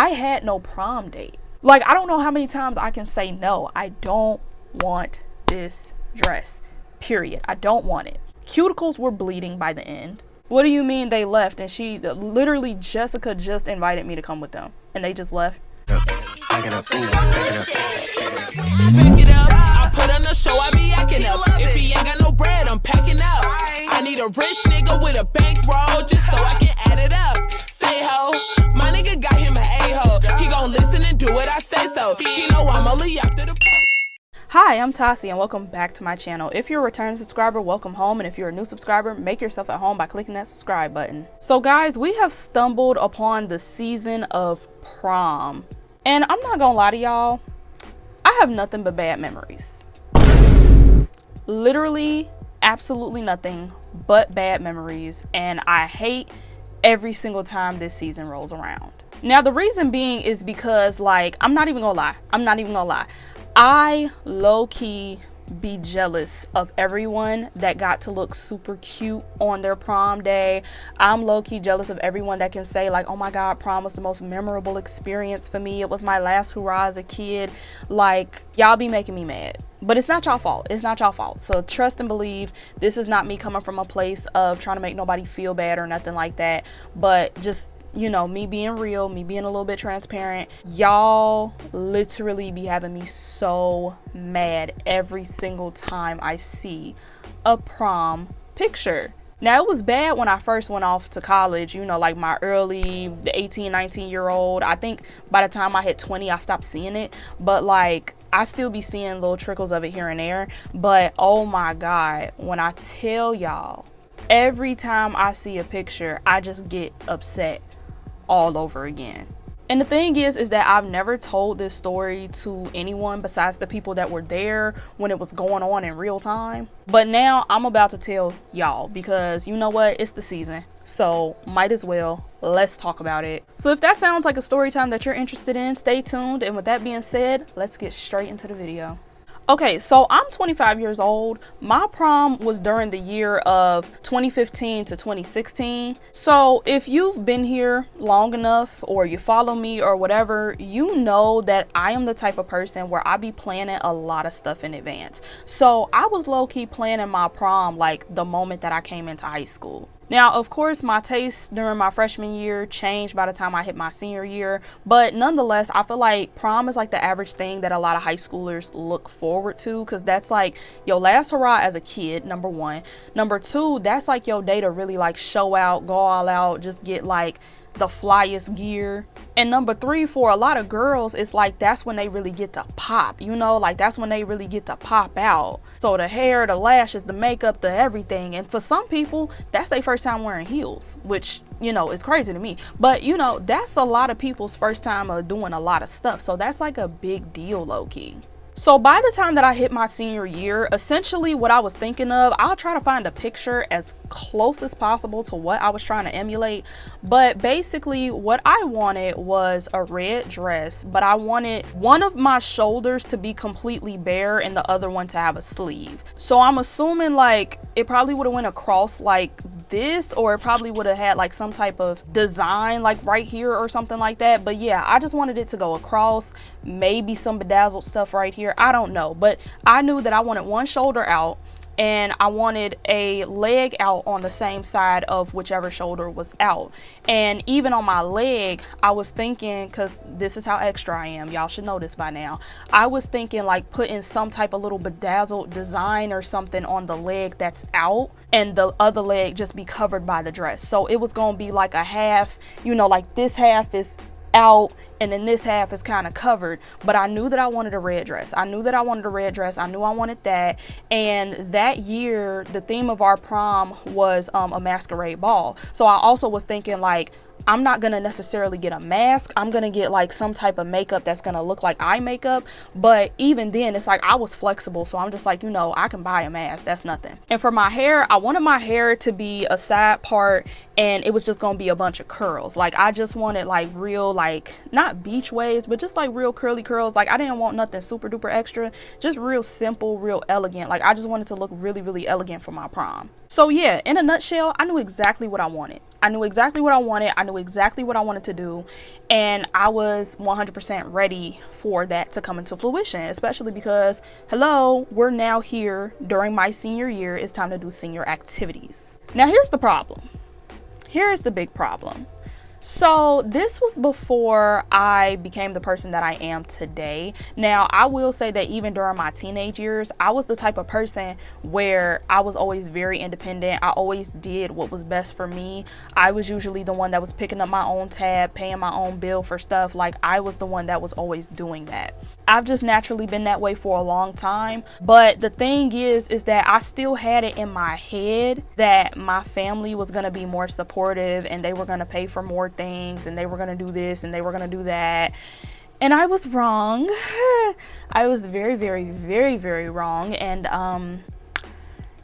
I had no prom date. Like, I don't know how many times I can say no. I don't want this dress, period. I don't want it. Cuticles were bleeding by the end. What do you mean they left? And literally, Jessica just invited me to come with them, and they just left. Back it up, I put on the show, I be acting up. If he ain't got no bread, I'm packing up. I need a rich nigga with a bankroll just so I can add it up. Say ho, my nigga got him an a-hole. He gon' listen and do what I say so. He know I'm only after the. Hi, I'm Tassie and welcome back to my channel. If you're a returning subscriber, welcome home, and if you're a new subscriber, make yourself at home by clicking that subscribe button. So guys, we have stumbled upon the season of prom, and I'm not gonna lie to y'all, I have nothing but bad memories. Literally absolutely nothing but bad memories, and I hate every single time this season rolls around. Now the reason being is because, like, I'm not even gonna lie, I low-key be jealous of everyone that got to look super cute on their prom day. I'm low-key jealous of everyone that can say, like, oh my god, prom was the most memorable experience for me. It was my last hurrah as a kid. Like, y'all be making me mad. But it's not y'all fault. It's not y'all fault. So trust and believe, this is not me coming from a place of trying to make nobody feel bad or nothing like that. But just, you know, me being real, me being a little bit transparent, y'all literally be having me so mad every single time I see a prom picture. Now, it was bad when I first went off to college, you know, like my early 18, 19-year-old. I think by the time I hit 20, I stopped seeing it. But like, I still be seeing little trickles of it here and there. But oh my God, when I tell y'all, every time I see a picture, I just get upset all over again. And the thing is that I've never told this story to anyone besides the people that were there when it was going on in real time. But now I'm about to tell y'all, because you know what, it's the season, so might as well, let's talk about it. So if that sounds like a story time that you're interested in, stay tuned. And with that being said, let's get straight into the video. Okay, so I'm 25 years old. My prom was during the year of 2015 to 2016. So if you've been here long enough, or you follow me or whatever, you know that I am the type of person where I be planning a lot of stuff in advance. So I was low-key planning my prom like the moment that I came into high school. Now, of course, my tastes during my freshman year changed by the time I hit my senior year, but nonetheless, I feel like prom is like the average thing that a lot of high schoolers look forward to, because that's like your last hurrah as a kid, number one. Number two, that's like your day to really like show out, go all out, just get like the flyest gear. And number three, for a lot of girls, it's like that's when they really get to pop, you know, like that's when they really get to pop out. So the hair, the lashes, the makeup, the everything. And for some people, that's their first time wearing heels, which, you know, it's crazy to me. But, you know, that's a lot of people's first time of doing a lot of stuff. So that's like a big deal, low-key. So by the time that I hit my senior year, essentially what I was thinking of, I'll try to find a picture as close as possible to what I was trying to emulate. But basically what I wanted was a red dress, but I wanted one of my shoulders to be completely bare and the other one to have a sleeve. So I'm assuming like it probably would have went across like this, or it probably would have had like some type of design like right here or something like that. But yeah, I just wanted it to go across, maybe some bedazzled stuff right here, I don't know. But I knew that I wanted one shoulder out and I wanted a leg out on the same side of whichever shoulder was out. And even on my leg, I was thinking, because this is how extra I am, y'all should know this by now, I was thinking like putting some type of little bedazzled design or something on the leg that's out, and the other leg just be covered by the dress. So it was gonna be like a half, you know, like this half is out and then this half is kind of covered. But I knew that I wanted a red dress. I knew I wanted that. And that year, the theme of our prom was a masquerade ball. So I also was thinking like, I'm not gonna necessarily get a mask. I'm gonna get like some type of makeup that's gonna look like eye makeup. But even then, it's like I was flexible, so I'm just like, you know, I can buy a mask, that's nothing. And for my hair, I wanted my hair to be a side part, and it was just gonna be a bunch of curls. Like I just wanted like real, like not beach waves, but just like real curly curls. Like I didn't want nothing super duper extra, just real simple, real elegant. Like I just wanted to look really, really elegant for my prom. So yeah, in a nutshell, I knew exactly what I wanted. I knew knew exactly what I wanted to do, and I was 100% ready for that to come into fruition, especially because, hello, we're now here during my senior year. It's time to do senior activities. Now, here's the problem. Here is the big problem. So this was before I became the person that I am today. Now, I will say that even during my teenage years, I was the type of person where I was always very independent. I always did what was best for me. I was usually the one that was picking up my own tab, paying my own bill for stuff. Like, I was the one that was always doing that. I've just naturally been that way for a long time. But the thing is that I still had it in my head that my family was going to be more supportive and they were going to pay for more things and they were going to do this and they were going to do that. And I was wrong. I was very, very, very, very wrong. And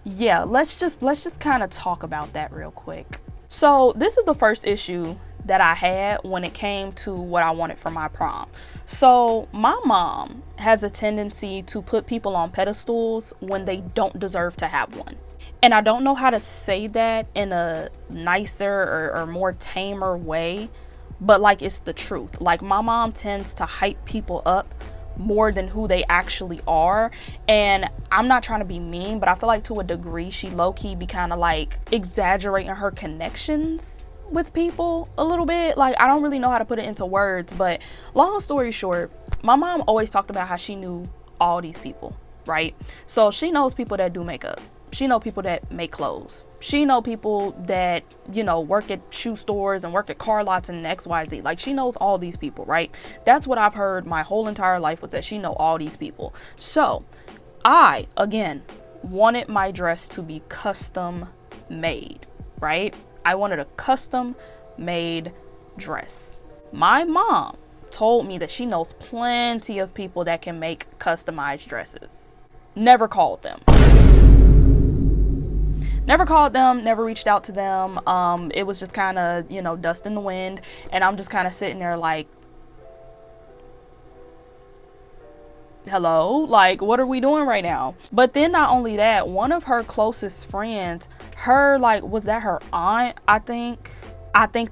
yeah, let's just kind of talk about that real quick. So this is the first issue that I had when it came to what I wanted for my prom. So my mom has a tendency to put people on pedestals when they don't deserve to have one. And I don't know how to say that in a nicer or more tamer way, but like, it's the truth. Like, my mom tends to hype people up more than who they actually are. And I'm not trying to be mean, but I feel like to a degree she low-key be kind of like exaggerating her connections with people a little bit. Like, I don't really know how to put it into words, but long story short, my mom always talked about how she knew all these people, right? So she knows people that do makeup. She know people that make clothes. She know people that, you know, work at shoe stores and work at car lots and XYZ. Like, she knows all these people, right? That's what I've heard my whole entire life, was that she know all these people. So I, again, wanted my dress to be custom made, right? I wanted a custom made dress. My mom told me that she knows plenty of people that can make customized dresses. Never called them. Never reached out to them. It was just kind of, you know, dust in the wind. And I'm just kind of sitting there like, hello, like, what are we doing right now? But then not only that, one of her closest friends, was that her aunt? I think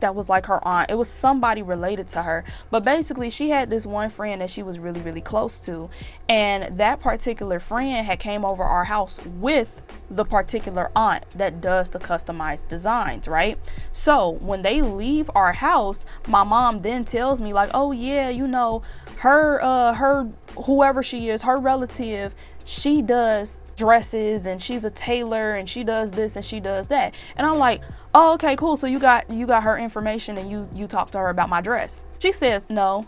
that was like her aunt. It was somebody related to her. But basically, she had this one friend that she was really, really close to. And that particular friend had came over our house with the particular aunt that does the customized designs, right? So when they leave our house, my mom then tells me like, oh yeah, you know, her whoever she is, her relative, she does dresses and she's a tailor and she does this and she does that. And I'm like, oh, okay, cool. So you got her information and you talked to her about my dress. She says no.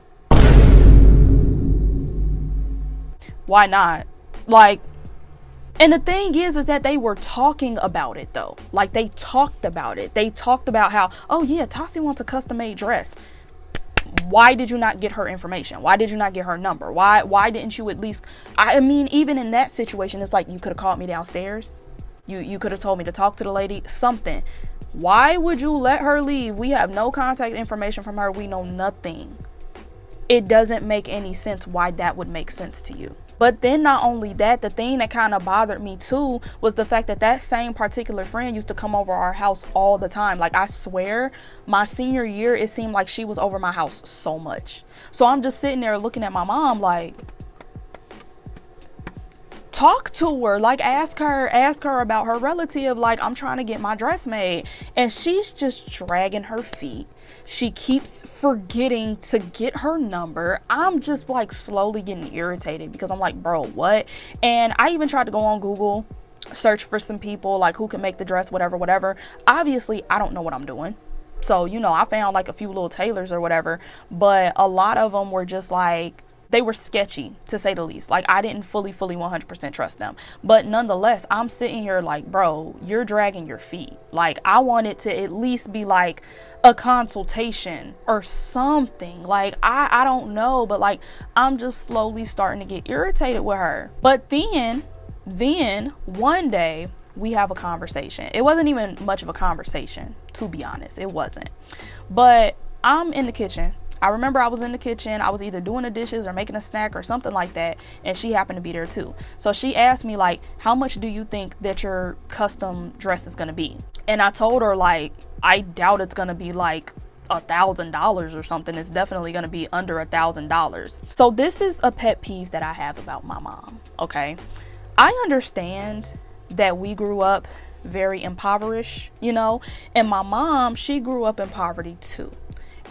Why not? Like, and the thing is that they were talking about it though. Like, they talked about it. They talked about how, oh yeah, Tassie wants a custom made dress. Why did you not get her information? Why did you not get her number? Why didn't you at least, I mean, even in that situation, it's like, you could have called me downstairs. You could have told me to talk to the lady, something. Why would you let her leave? We have no contact information from her. We know nothing. It doesn't make any sense why that would make sense to you. But then not only that, the thing that kind of bothered me too was the fact that same particular friend used to come over our house all the time. Like, I swear, my senior year, it seemed like she was over my house so much. So I'm just sitting there looking at my mom like, talk to her, like, ask her about her relative. Like, I'm trying to get my dress made. And she's just dragging her feet. She keeps forgetting to get her number. I'm just like slowly getting irritated because I'm like, bro, what? And I even tried to go on Google, search for some people like who can make the dress, whatever. Obviously, I don't know what I'm doing. So, you know, I found like a few little tailors or whatever, but a lot of them were just like, they were sketchy, to say the least. Like, I didn't fully 100% trust them. But nonetheless, I'm sitting here like, bro, you're dragging your feet. Like, I want it to at least be like a consultation or something. Like, I don't know, but like, I'm just slowly starting to get irritated with her. But then one day we have a conversation. It wasn't even much of a conversation, to be honest. It wasn't. But I'm in the kitchen. I remember I was in the kitchen. I was either doing the dishes or making a snack or something like that. And she happened to be there too. So she asked me like, how much do you think that your custom dress is going to be? And I told her like, I doubt it's going to be like $1,000 or something. It's definitely going to be under $1,000. So this is a pet peeve that I have about my mom. Okay, I understand that we grew up very impoverished, you know, and my mom, she grew up in poverty too.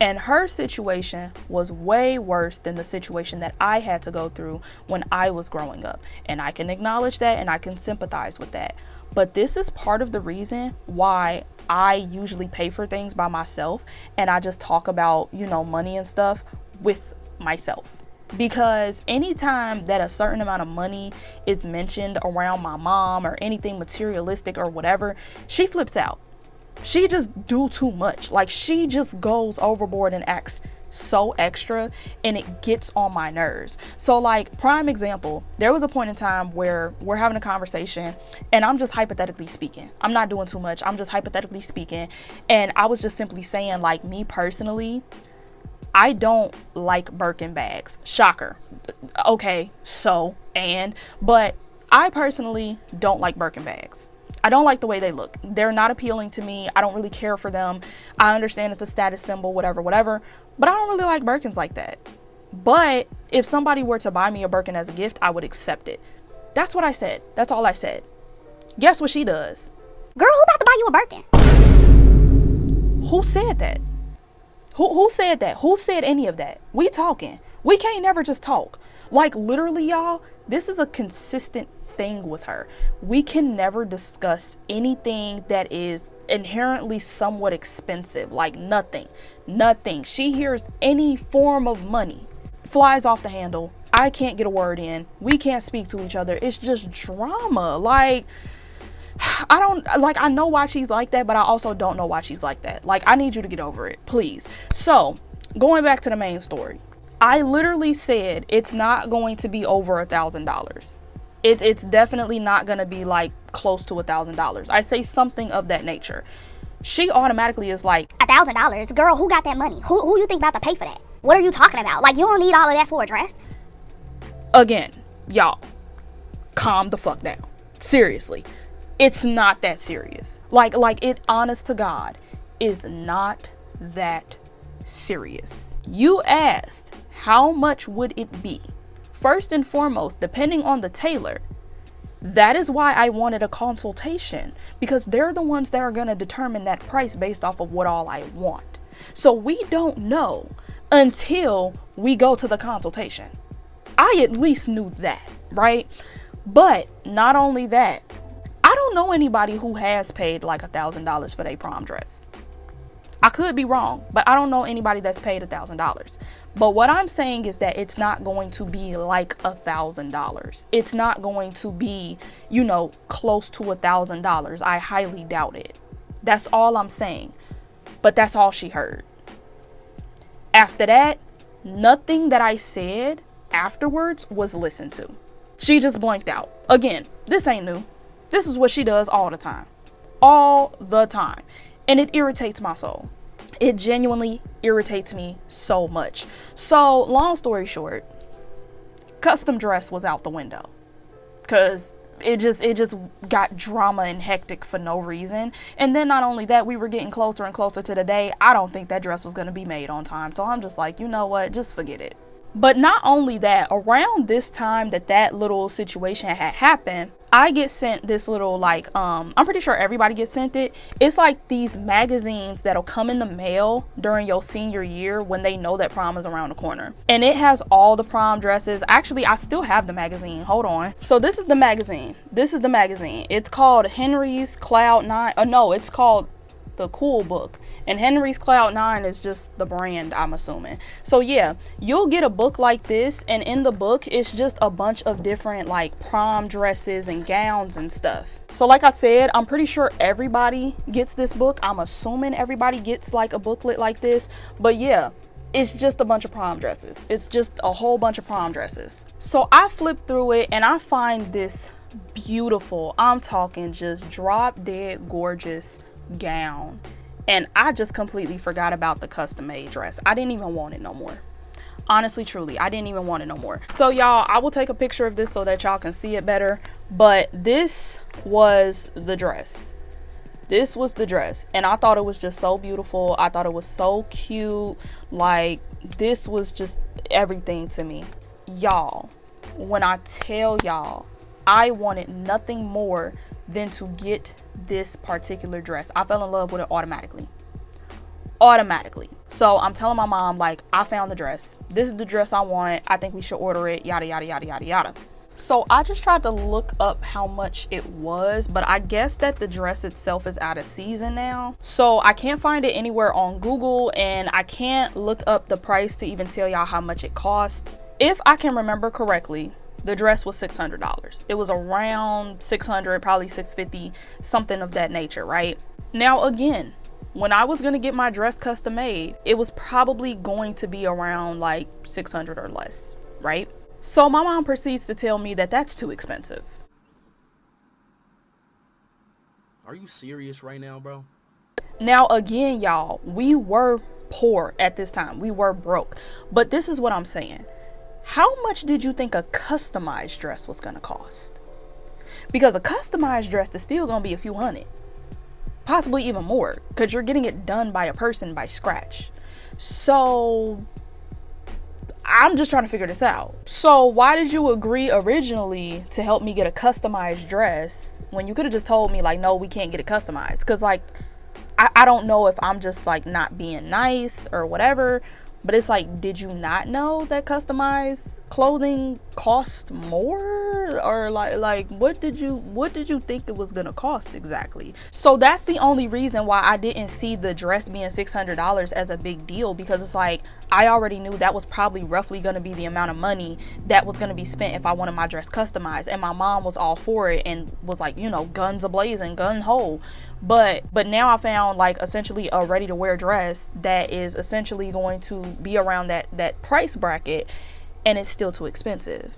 And her situation was way worse than the situation that I had to go through when I was growing up. And I can acknowledge that and I can sympathize with that. But this is part of the reason why I usually pay for things by myself and I just talk about, you know, money and stuff with myself. Because anytime that a certain amount of money is mentioned around my mom or anything materialistic or whatever, she flips out. She just do too much. Like, she just goes overboard and acts so extra, and it gets on my nerves. So, like, prime example, there was a point in time where we're having a conversation and I'm just hypothetically speaking. I'm not doing too much. I'm just hypothetically speaking. And I was just simply saying, like, me personally, I don't like Birkin bags. Shocker. Okay, but I personally don't like Birkin bags. I don't like the way they look. They're not appealing to me. I don't really care for them. I understand it's a status symbol, whatever, but I don't really like Birkins like that. But if somebody were to buy me a Birkin as a gift, I would accept it. That's what I said. That's all I said. Guess what she does? Girl, who about to buy you a Birkin? Who said that? Who said that? Who said any of that? We talking. We can't never just talk. Like, literally, y'all, this is a consistent thing with her. We can never discuss anything that is inherently somewhat expensive. Like, nothing. She hears any form of money, flies off the handle. I can't get a word in. We can't speak to each other. It's just drama. Like, I know why she's like that, but I also don't know why she's like that. Like, I need you to get over it, please. So, going back to the main story, I literally said it's not going to be over $1,000. It's definitely not going to be like close to $1,000. I say something of that nature. She automatically is like, $1,000? Girl, who got that money? Who you think about to pay for that? What are you talking about? Like, you don't need all of that for a dress. Again, y'all, calm the fuck down. Seriously, it's not that serious. Like it, honest to God, is not that serious. You asked, how much would it be? First and foremost, depending on the tailor, that is why I wanted a consultation, because they're the ones that are going to determine that price based off of what all I want. So we don't know until we go to the consultation. I at least knew that, right? But not only that, I don't know anybody who has paid like $1,000 for their prom dress. I could be wrong, but I don't know anybody that's paid $1,000. But what I'm saying is that it's not going to be like $1,000. It's not going to be, you know, close to $1,000. I highly doubt it. That's all I'm saying. But that's all she heard. After that, nothing that I said afterwards was listened to. She just blanked out. Again, this ain't new. This is what she does all the time. All the time. And it irritates my soul. It genuinely irritates me so much. So, long story short, custom dress was out the window. Because it just got drama and hectic for no reason. And then not only that, we were getting closer and closer to the day. I don't think that dress was going to be made on time. So I'm just like, you know what? Just forget it. But not only that, around this time that little situation had happened, I get sent this little, like, I'm pretty sure everybody gets sent it. It's like these magazines that'll come in the mail during your senior year when they know that prom is around the corner. And it has all the prom dresses. Actually, I still have the magazine. Hold on. So this is the magazine. It's called Henry's Cloud 9. No, it's called The Cool Book. And Henry's Cloud 9 is just the brand, I'm assuming. So yeah, you'll get a book like this, and in the book it's just a bunch of different like prom dresses and gowns and stuff. So like I said, I'm pretty sure everybody gets this book. I'm assuming everybody gets like a booklet like this. But yeah, it's just a bunch of prom dresses. It's just a whole bunch of prom dresses. So I flip through it and I find this beautiful, I'm talking just drop dead gorgeous gown. And I just completely forgot about the custom made dress. I didn't even want it no more. Honestly, truly, I didn't even want it no more. So y'all, I will take a picture of this so that y'all can see it better. But this was the dress. This was the dress, and I thought it was just so beautiful. I thought it was so cute. Like, this was just everything to me. Y'all, when I tell y'all, I wanted nothing more than to get this particular dress. I fell in love with it automatically. So I'm telling my mom, like, I found the dress. This is the dress I want. I think we should order it, yada, yada, yada, yada, yada. So I just tried to look up how much it was, but I guess that the dress itself is out of season now. So I can't find it anywhere on Google, and I can't look up the price to even tell y'all how much it cost. If I can remember correctly, the dress was $600. It was around $600, probably $650, something of that nature, right? Now, again, when I was gonna get my dress custom made, it was probably going to be around like $600 or less, right? So my mom proceeds to tell me that that's too expensive. Are you serious right now, bro? Now, again, y'all, we were poor at this time. We were broke. But this is what I'm saying. How much did you think a customized dress was gonna cost? Because a customized dress is still gonna be a few hundred. Possibly even more, because you're getting it done by a person by scratch. So I'm just trying to figure this out. So why did you agree originally to help me get a customized dress when you could have just told me, like, no, we can't get it customized? Because, like, I don't know if I'm just, like, not being nice or whatever, but it's like, did you not know that customized clothing cost more? Or like what did you think it was gonna cost exactly? So that's the only reason why I didn't see the dress being $600 as a big deal, because it's like, I already knew that was probably roughly gonna be the amount of money that was gonna be spent if I wanted my dress customized. And my mom was all for it and was like, you know, guns a-blazing, gun-ho. But now I found, like, essentially a ready-to-wear dress that is essentially going to be around that price bracket, and it's still too expensive.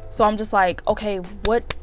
So I'm just like, okay, what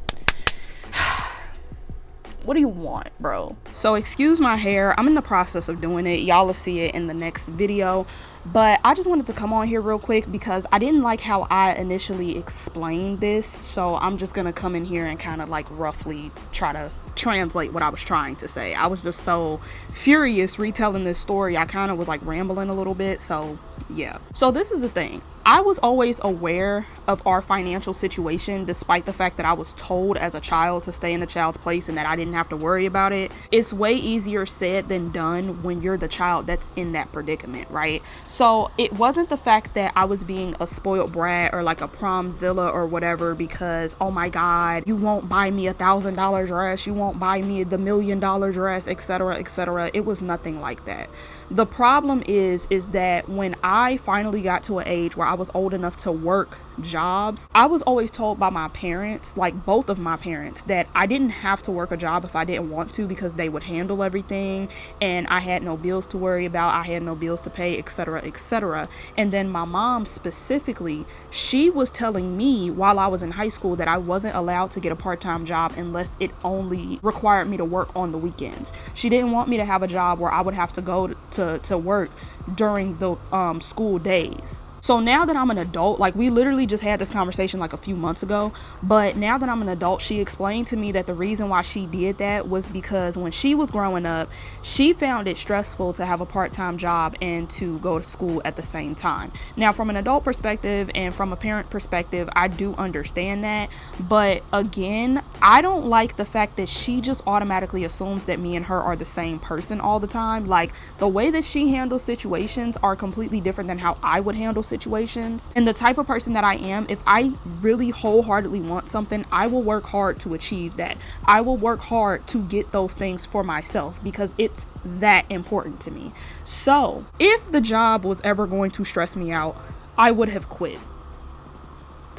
do you want, bro? So excuse my hair, I'm in the process of doing it. Y'all will see it in the next video, but I just wanted to come on here real quick because I didn't like how I initially explained this. So I'm just gonna come in here and kind of like roughly try to translate what I was trying to say. I was just so furious retelling this story, I kind of was like rambling a little bit. So yeah, so this is the thing. I was always aware of our financial situation, despite the fact that I was told as a child to stay in the child's place and that I didn't have to worry about it. It's way easier said than done when you're the child that's in that predicament, right? So it wasn't the fact that I was being a spoiled brat or like a promzilla or whatever because, oh my God, you won't buy me $1,000 dress, you won't buy me the $1 million dress, etc., etc. It was nothing like that. The problem is that when I finally got to an age where I was old enough to work jobs, I was always told by my parents, like both of my parents, that I didn't have to work a job if I didn't want to because they would handle everything and I had no bills to worry about, I had no bills to pay, etc., etc. And then my mom specifically, she was telling me while I was in high school that I wasn't allowed to get a part-time job unless it only required me to work on the weekends. She didn't want me to have a job where I would have to go to work during the school days. So now that I'm an adult, like we literally just had this conversation like a few months ago, but now that I'm an adult, she explained to me that the reason why she did that was because when she was growing up, she found it stressful to have a part-time job and to go to school at the same time. Now, from an adult perspective and from a parent perspective, I do understand that, but again, I don't like the fact that she just automatically assumes that me and her are the same person all the time. Like, the way that she handles situations are completely different than how I would handle situations. And the type of person that I am, if I really wholeheartedly want something, I will work hard to achieve that. I will work hard to get those things for myself because it's that important to me. So if the job was ever going to stress me out, I would have quit.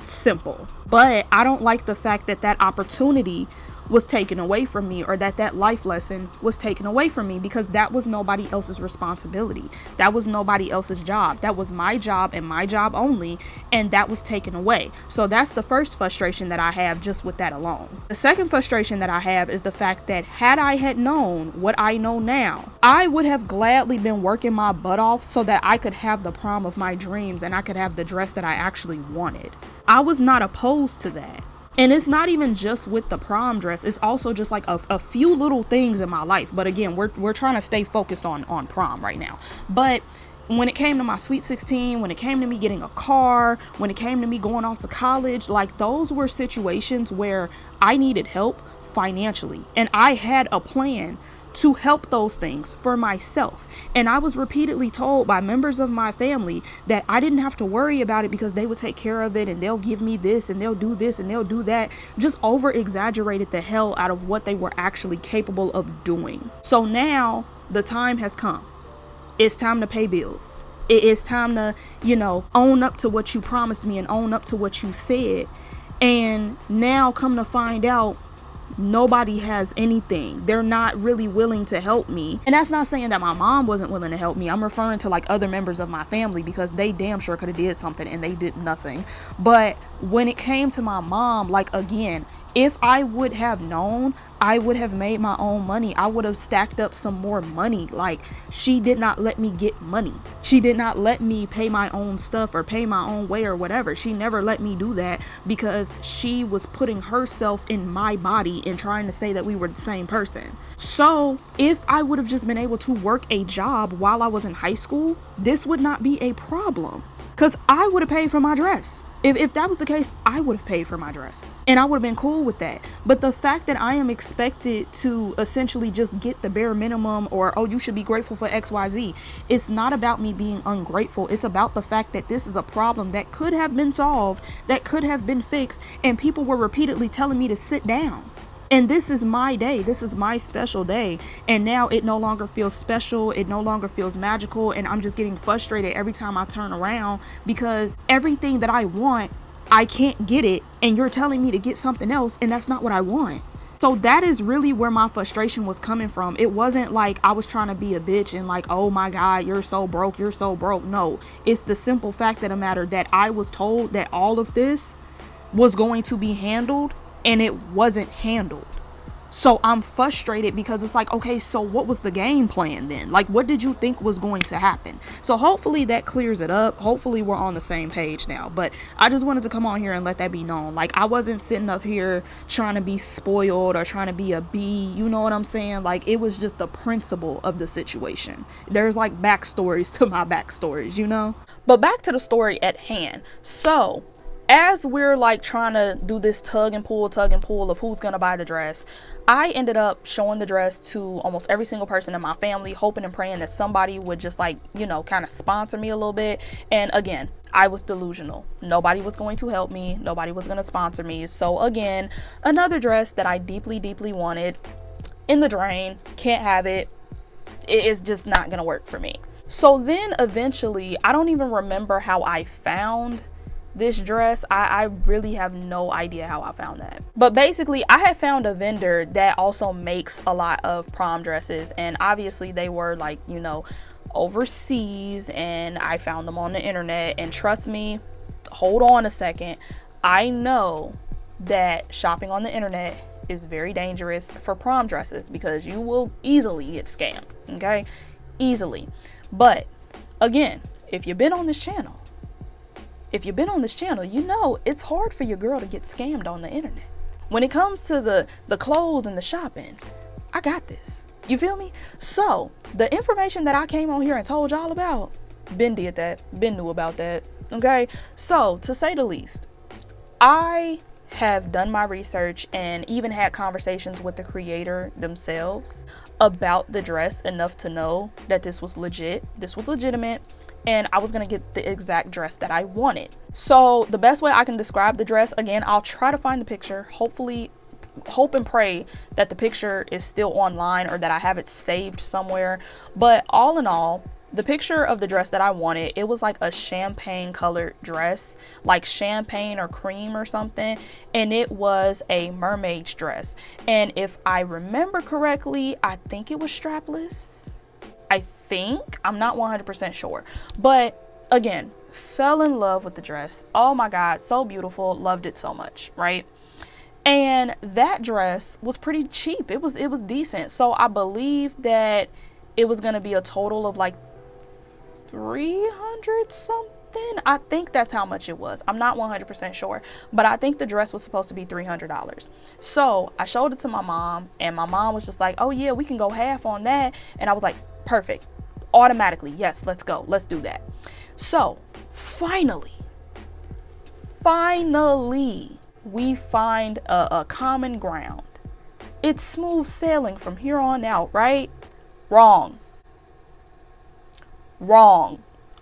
Simple. But I don't like the fact that that opportunity was taken away from me, or that life lesson was taken away from me, because that was nobody else's responsibility. That was nobody else's job. That was my job and my job only, and that was taken away. So that's the first frustration that I have just with that alone. The second frustration that I have is the fact that had I had known what I know now, I would have gladly been working my butt off so that I could have the prom of my dreams and I could have the dress that I actually wanted. I was not opposed to that. And it's not even just with the prom dress. It's also just like a few little things in my life. But again, we're trying to stay focused on prom right now. But when it came to my Sweet 16, when it came to me getting a car, when it came to me going off to college, like those were situations where I needed help financially. And I had a plan to help those things for myself. And I was repeatedly told by members of my family that I didn't have to worry about it because they would take care of it and they'll give me this and they'll do this and they'll do that. Just over exaggerated the hell out of what they were actually capable of doing. So now the time has come. It's time to pay bills. It is time to, own up to what you promised me and own up to what you said. And now come to find out, nobody has anything. They're not really willing to help me. And that's not saying that my mom wasn't willing to help me. I'm referring to like other members of my family, because they damn sure could have did something and they did nothing. But when it came to my mom, like again, if I would have known, I would have made my own money. I would have stacked up some more money. Like, she did not let me get money. She did not let me pay my own stuff or pay my own way or whatever. She never let me do that because she was putting herself in my body and trying to say that we were the same person. So if I would have just been able to work a job while I was in high school, this would not be a problem, because I would have paid for my dress. If that was the case, I would have paid for my dress and I would have been cool with that. But the fact that I am expected to essentially just get the bare minimum, or, oh, you should be grateful for XYZ. It's not about me being ungrateful. It's about the fact that this is a problem that could have been solved, that could have been fixed. And people were repeatedly telling me to sit down. And this is my day. This is my special day. And now it no longer feels special. It no longer feels magical. And I'm just getting frustrated every time I turn around, because everything that I want, I can't get it. And you're telling me to get something else, and that's not what I want. So that is really where my frustration was coming from. It wasn't like I was trying to be a bitch and like, oh my God, you're so broke. You're so broke. No, it's the simple fact of the matter that I was told that all of this was going to be handled, and it wasn't handled. So I'm frustrated because it's like, okay, so what was the game plan then? Like, what did you think was going to happen? So hopefully that clears it up. Hopefully we're on the same page now. But I just wanted to come on here and let that be known. Like, I wasn't sitting up here trying to be spoiled or trying to be a bee. You know what I'm saying? Like, it was just the principle of the situation. There's like backstories to my backstories, you know? But back to the story at hand. So as we're like trying to do this tug and pull of who's gonna buy the dress, I ended up showing the dress to almost every single person in my family, hoping and praying that somebody would just like, kind of sponsor me a little bit. And again, I was delusional. Nobody was going to help me. Nobody was going to sponsor me. So again, another dress that I deeply, deeply wanted, in the drain. Can't have it. It is just not going to work for me. So then eventually, I don't even remember how I found this dress. I really have no idea how I found that. But basically, I had found a vendor that also makes a lot of prom dresses. And obviously they were like, overseas, and I found them on the internet. And trust me, hold on a second, I know that shopping on the internet is very dangerous for prom dresses, because you will easily get scammed. Okay, easily. But again, if you've been on this channel, you know it's hard for your girl to get scammed on the internet. When it comes to the clothes and the shopping, I got this. You feel me? So the information that I came on here and told y'all about, Ben did that. Ben knew about that. Okay. So to say the least, I have done my research and even had conversations with the creator themselves about the dress enough to know that this was legit. This was legitimate. And I was going to get the exact dress that I wanted. So the best way I can describe the dress, again, I'll try to find the picture. Hopefully, hope and pray that the picture is still online or that I have it saved somewhere. But all in all, the picture of the dress that I wanted, it was like a champagne colored dress, like champagne or cream or something. And it was a mermaid's dress. And if I remember correctly, I think it was strapless. I'm not 100% sure, but again, fell in love with the dress. Oh my God, so beautiful. Loved it so much, right? And that dress was pretty cheap. It was decent. So I believe that it was going to be a total of like 300 something. something. I think that's how much it was. I'm not 100% sure, but I think the dress was supposed to be $300. So I showed it to my mom, and my mom was just like, oh yeah, we can go half on that. And I was like, perfect. Automatically, yes, let's go. Let's do that. So finally, we find a common ground. It's smooth sailing from here on out, right? Wrong.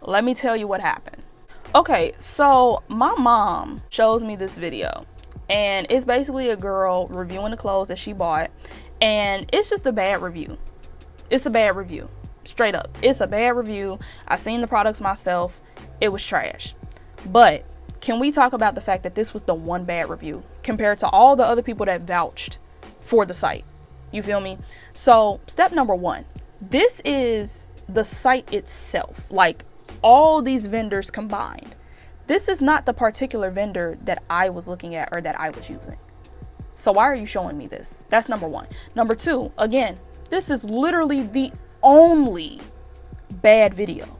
Let me tell you what happened. Okay, so my mom shows me this video, and it's basically a girl reviewing the clothes that she bought, and it's just a bad review. It's a bad review. Straight up. It's a bad review. I seen the products myself. It was trash. But can we talk about the fact that this was the one bad review compared to all the other people that vouched for the site? You feel me? So step number one, this is the site itself, like all these vendors combined. This is not the particular vendor that I was looking at or that I was using. So why are you showing me this? That's number one. Number two, again, this is literally the only bad video.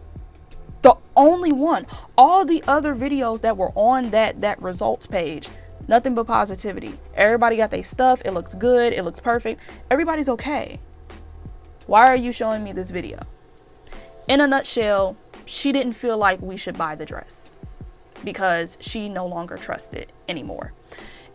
The only one. All the other videos that were on that results page, nothing but positivity. Everybody got their stuff. It looks good. It looks perfect. Everybody's okay. Why are you showing me this video? In a nutshell, she didn't feel like we should buy the dress because she no longer trusted anymore.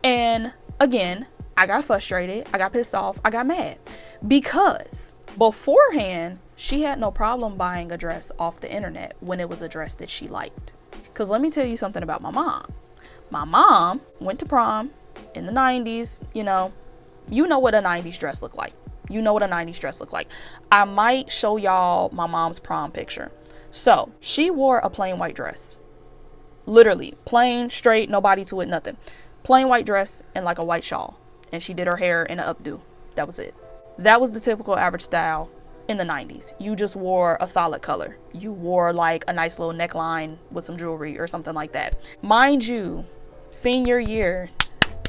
And again, I got frustrated. I got pissed off. I got mad because beforehand, she had no problem buying a dress off the internet when it was a dress that she liked. Because let me tell you something about my mom. My mom went to prom in the 90s. You know what a 90s dress looked like. You know what a 90s dress looked like. I might show y'all my mom's prom picture. So she wore a plain white dress. Literally plain, straight, no body to it, nothing. Plain white dress and like a white shawl. And she did her hair in an updo. That was it. That was the typical average style in the 90s. You just wore a solid color. You wore like a nice little neckline with some jewelry or something like that. Mind you, senior year,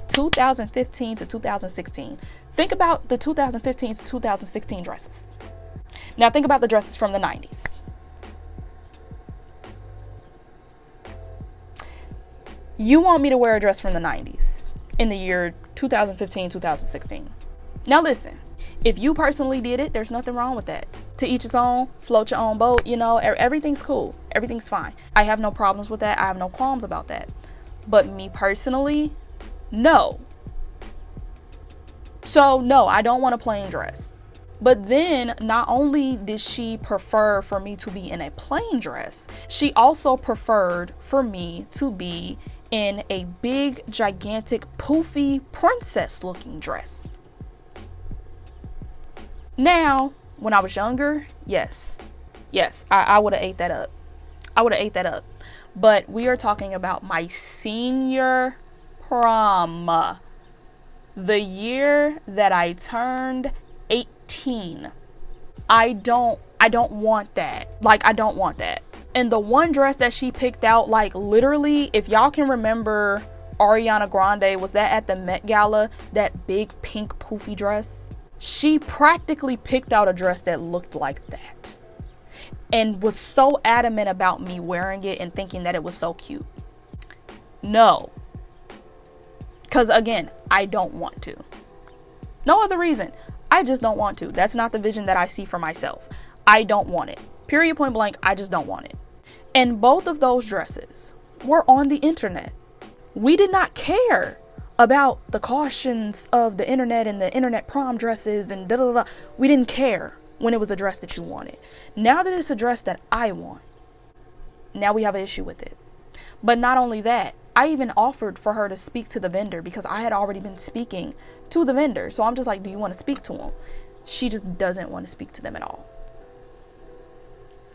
2015 to 2016. Think about the 2015 to 2016 dresses. Now think about the dresses from the 90s. You want me to wear a dress from the 90s in the year 2015, 2016. Now listen, if you personally did it, there's nothing wrong with that. To each its own, float your own boat, everything's cool. Everything's fine. I have no problems with that. I have no qualms about that. But me personally, no. So no, I don't want a plain dress. But then not only did she prefer for me to be in a plain dress, she also preferred for me to be in a big, gigantic, poofy, princess looking dress. Now, when I was younger, yes, I would have ate that up. But we are talking about my senior prom. The year that I turned 18. I don't want that. Like, I don't want that. And the one dress that she picked out, like literally, if y'all can remember Ariana Grande, was that at the Met Gala, that big pink poofy dress? She practically picked out a dress that looked like that and was so adamant about me wearing it and thinking that it was so cute. No. Because again, I don't want to. No other reason. I just don't want to. That's not the vision that I see for myself. I don't want it. Period, point blank, I just don't want it. And both of those dresses were on the internet. We did not care about the cautions of the internet and the internet prom dresses and da-da-da. We didn't care when it was a dress that you wanted. Now that it's a dress that I want, now we have an issue with it. But not only that, I even offered for her to speak to the vendor because I had already been speaking to the vendor. So I'm just like, do you want to speak to him? She just doesn't want to speak to them at all.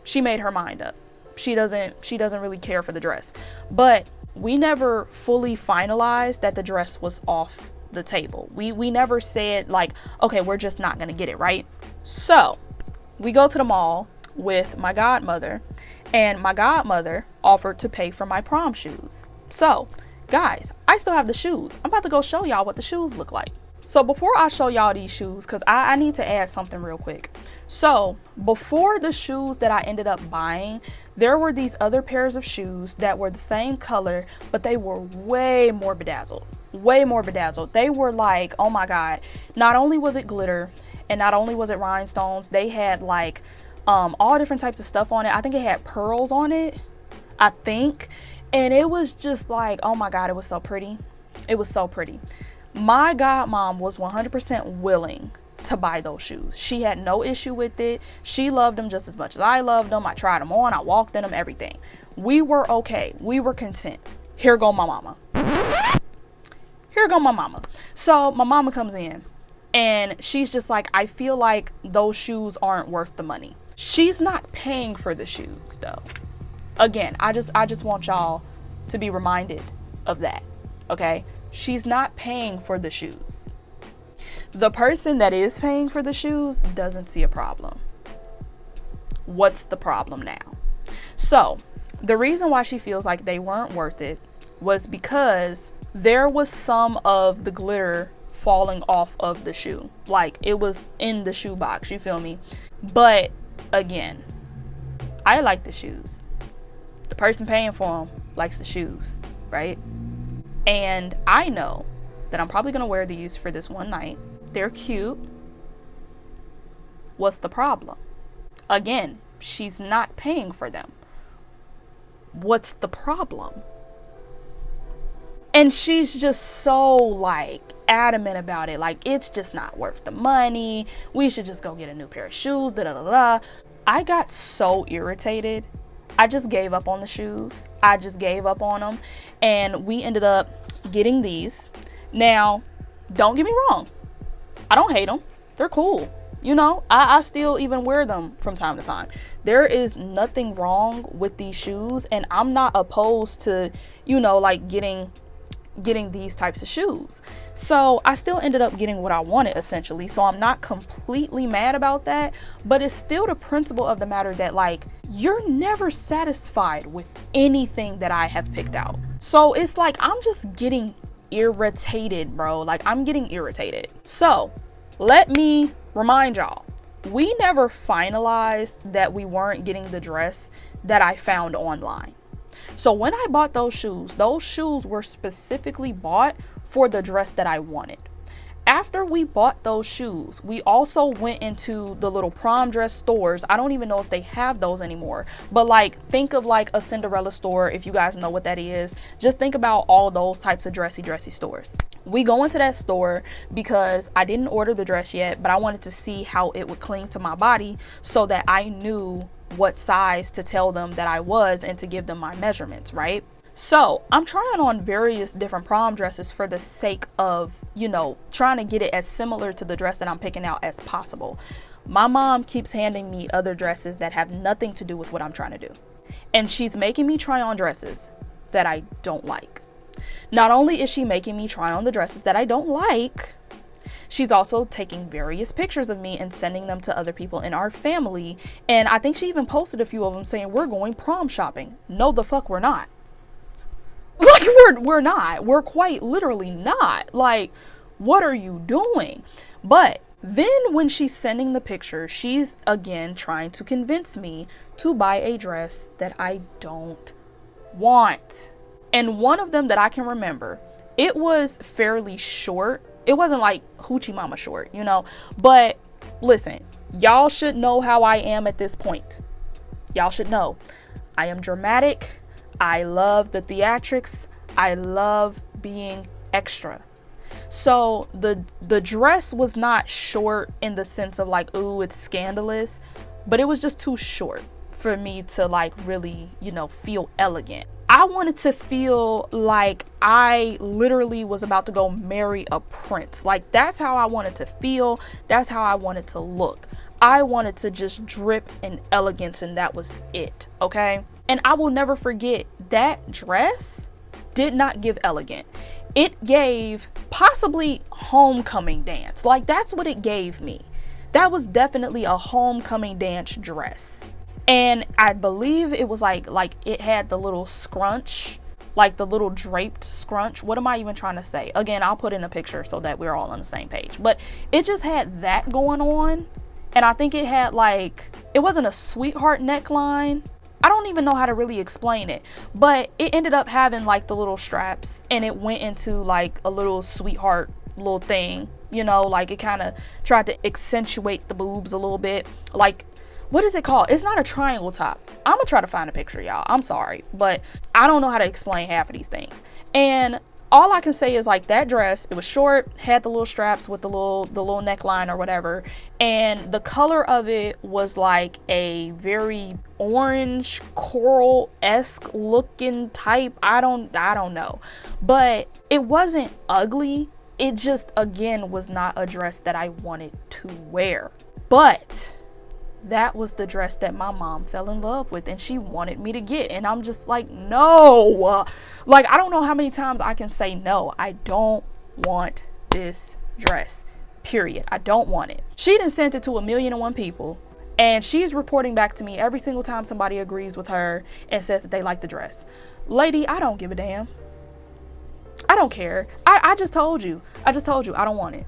She made her mind up. She doesn't really care for the dress. But we never fully finalized that the dress was off the table. We never said like, okay, we're just not gonna get it, right? So we go to the mall with my godmother, and my godmother offered to pay for my prom shoes. So guys, I still have the shoes. I'm about to go show y'all what the shoes look like. So before I show y'all these shoes, because I need to add something real quick. So before the shoes that I ended up buying, there were these other pairs of shoes that were the same color, but they were way more bedazzled. Way more bedazzled. They were like, oh my God. Not only was it glitter and not only was it rhinestones, they had like all different types of stuff on it. I think it had pearls on it, I think. And it was just like, oh my God, it was so pretty. It was so pretty. My godmom was 100% willing to buy those shoes. She had no issue with it. She loved them just as much as I loved them. I tried them on. I walked in them, everything. We were okay. We were content. Here go my mama. Here go my mama. So my mama comes in and she's just like, I feel like those shoes aren't worth the money. She's not paying for the shoes though. Again, I just want y'all to be reminded of that. Okay? She's not paying for the shoes. The person that is paying for the shoes doesn't see a problem. What's the problem now? So the reason why she feels like they weren't worth it was because there was some of the glitter falling off of the shoe. Like it was in the shoe box, you feel me? But again, I like the shoes. The person paying for them likes the shoes, right? And I know that I'm probably gonna wear these for this one night. They're cute. What's the problem? Again, she's not paying for them. What's the problem? And she's just so like adamant about it. Like it's just not worth the money. We should just go get a new pair of shoes. Da da da da. I got so irritated. I just gave up on the shoes. I just gave up on them. And we ended up getting these. Now, don't get me wrong. I don't hate them. They're cool. You know, I still even wear them from time to time. There is nothing wrong with these shoes. And I'm not opposed to, you know, like getting these types of shoes. So I still ended up getting what I wanted essentially. So I'm not completely mad about that, but it's still the principle of the matter that like you're never satisfied with anything that I have picked out. So it's like I'm just getting irritated, bro. Like I'm getting irritated. So let me remind y'all, we never finalized that we weren't getting the dress that I found online. So when I bought those shoes were specifically bought for the dress that I wanted. After we bought those shoes, we also went into the little prom dress stores. I don't even know if they have those anymore, but like think of like a Cinderella store, if you guys know what that is. Just think about all those types of dressy stores. We go into that store because I didn't order the dress yet, but I wanted to see how it would cling to my body so that I knew what size to tell them that I was and to give them my measurements, right? So I'm trying on various different prom dresses for the sake of, you know, trying to get it as similar to the dress that I'm picking out as possible. My mom keeps handing me other dresses that have nothing to do with what I'm trying to do. And she's making me try on dresses that I don't like. Not only is she making me try on the dresses that I don't like, she's also taking various pictures of me and sending them to other people in our family. And I think she even posted a few of them saying, we're going prom shopping. No, the fuck we're not. Like, we're not. We're quite literally not. Like, what are you doing? But then when she's sending the picture, she's again trying to convince me to buy a dress that I don't want. And one of them that I can remember, it was fairly short. It wasn't like hoochie mama short, you know, but listen, y'all should know how I am at this point. Y'all should know I am dramatic. I love the theatrics. I love being extra. So the dress was not short in the sense of like, ooh, it's scandalous, but it was just too short for me to like really, you know, feel elegant. I wanted to feel like I literally was about to go marry a prince. Like that's how I wanted to feel. That's how I wanted to look. I wanted to just drip in elegance, and that was it, okay? And I will never forget that dress did not give elegant. It gave possibly homecoming dance. Like that's what it gave me. That was definitely a homecoming dance dress. And I believe it was like it had the little scrunch like the little draped scrunch. What am I even trying to say? Again, I'll put in a picture so that we're all on the same page. But it just had that going on. And I think it had like, it wasn't a sweetheart neckline. I don't even know how to really explain it. But it ended up having like the little straps. And it went into like a little sweetheart little thing. You know, like it kind of tried to accentuate the boobs a little bit. Like, what is it called? It's not a triangle top. I'm gonna try to find a picture, y'all. I'm sorry, but I don't know how to explain half of these things. And all I can say is like that dress, it was short, had the little straps with the little neckline or whatever, and the color of it was like a very orange coral-esque looking type. I don't know, but it wasn't ugly. It just, again, was not a dress that I wanted to wear. But that was the dress that my mom fell in love with and she wanted me to get. And I'm just like, no. Like, I don't know how many times I can say no. I don't want this dress. Period. I don't want it. She done sent it to 1,000,001 people. And she's reporting back to me every single time somebody agrees with her and says that they like the dress. Lady, I don't give a damn. I don't care. I just told you. I don't want it.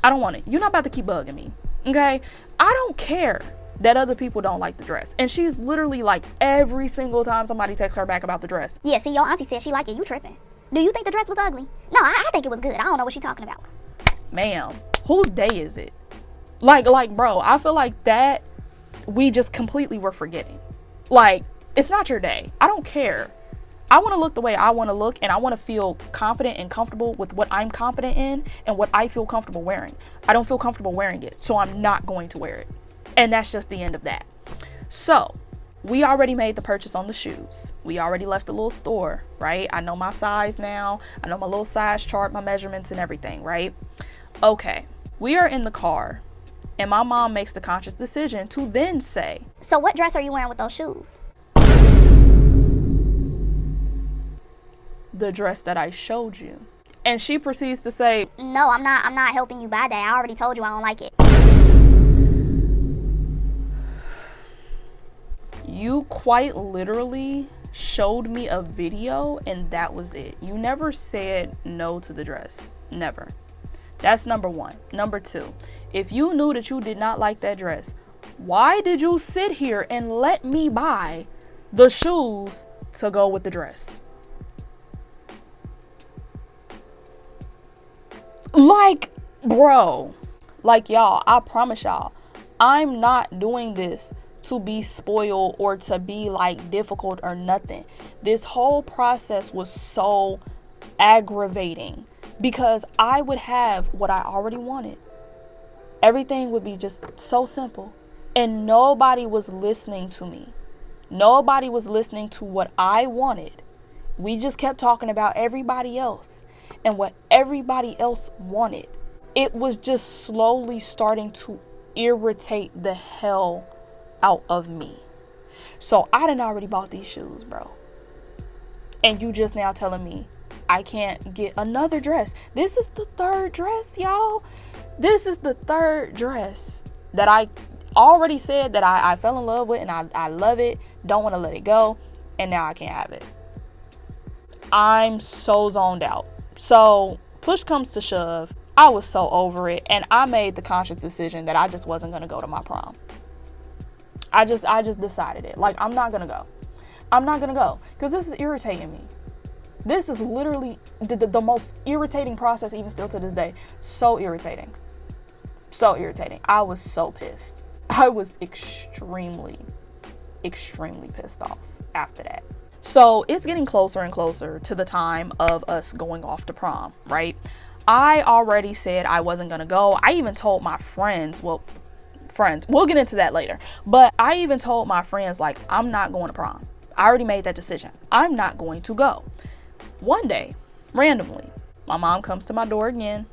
I don't want it. You're not about to keep bugging me. Okay? I don't care that other people don't like the dress. And she's literally like every single time somebody texts her back about the dress. Yeah, see, your auntie said she liked it. You tripping. Do you think the dress was ugly? No, I think it was good. I don't know what she's talking about. Ma'am, whose day is it? Like, bro, I feel like that we just completely were forgetting. Like, it's not your day. I don't care. I want to look the way I want to look, and I want to feel confident and comfortable with what I'm confident in and what I feel comfortable wearing. I don't feel comfortable wearing it, so I'm not going to wear it. And that's just the end of that. So, we already made the purchase on the shoes. We already left the little store, right? I know my size now. I know my little size chart, my measurements and everything, right? Okay, we are in the car, and my mom makes the conscious decision to then say, so what dress are you wearing with those shoes? the dress that I showed you. And she proceeds to say, no, I'm not helping you buy that. I already told you I don't like it. You quite literally showed me a video and that was it. You never said no to the dress. Never. That's number one. Number two, if you knew that you did not like that dress, why did you sit here and let me buy the shoes to go with the dress? Like, bro, like, y'all, I promise y'all, I'm not doing this to be spoiled or to be like difficult or nothing. This whole process was so aggravating because I would have what I already wanted. Everything would be just so simple, and nobody was listening to me. Nobody was listening to what I wanted. We just kept talking about everybody else and what everybody else wanted. It was just slowly starting to irritate the hell out of me. So I done already bought these shoes, bro. And you just now telling me I can't get another dress. This is the third dress, y'all. This is the third dress that I already said that I fell in love with and I love it. Don't want to let it go. And now I can't have it. I'm so zoned out. So push comes to shove. I was so over it. And I made the conscious decision that I just wasn't going to go to my prom. I just decided it. Like, I'm not going to go. I'm not going to go. Because this is irritating me. This is literally the most irritating process even still to this day. So irritating. So irritating. I was so pissed. I was extremely pissed off after that. So it's getting closer and closer to the time of us going off to prom, right? I already said I wasn't going to go. I even told my friends, we'll get into that later. But I even told my friends, like, I'm not going to prom. I already made that decision. I'm not going to go. One day, randomly, my mom comes to my door again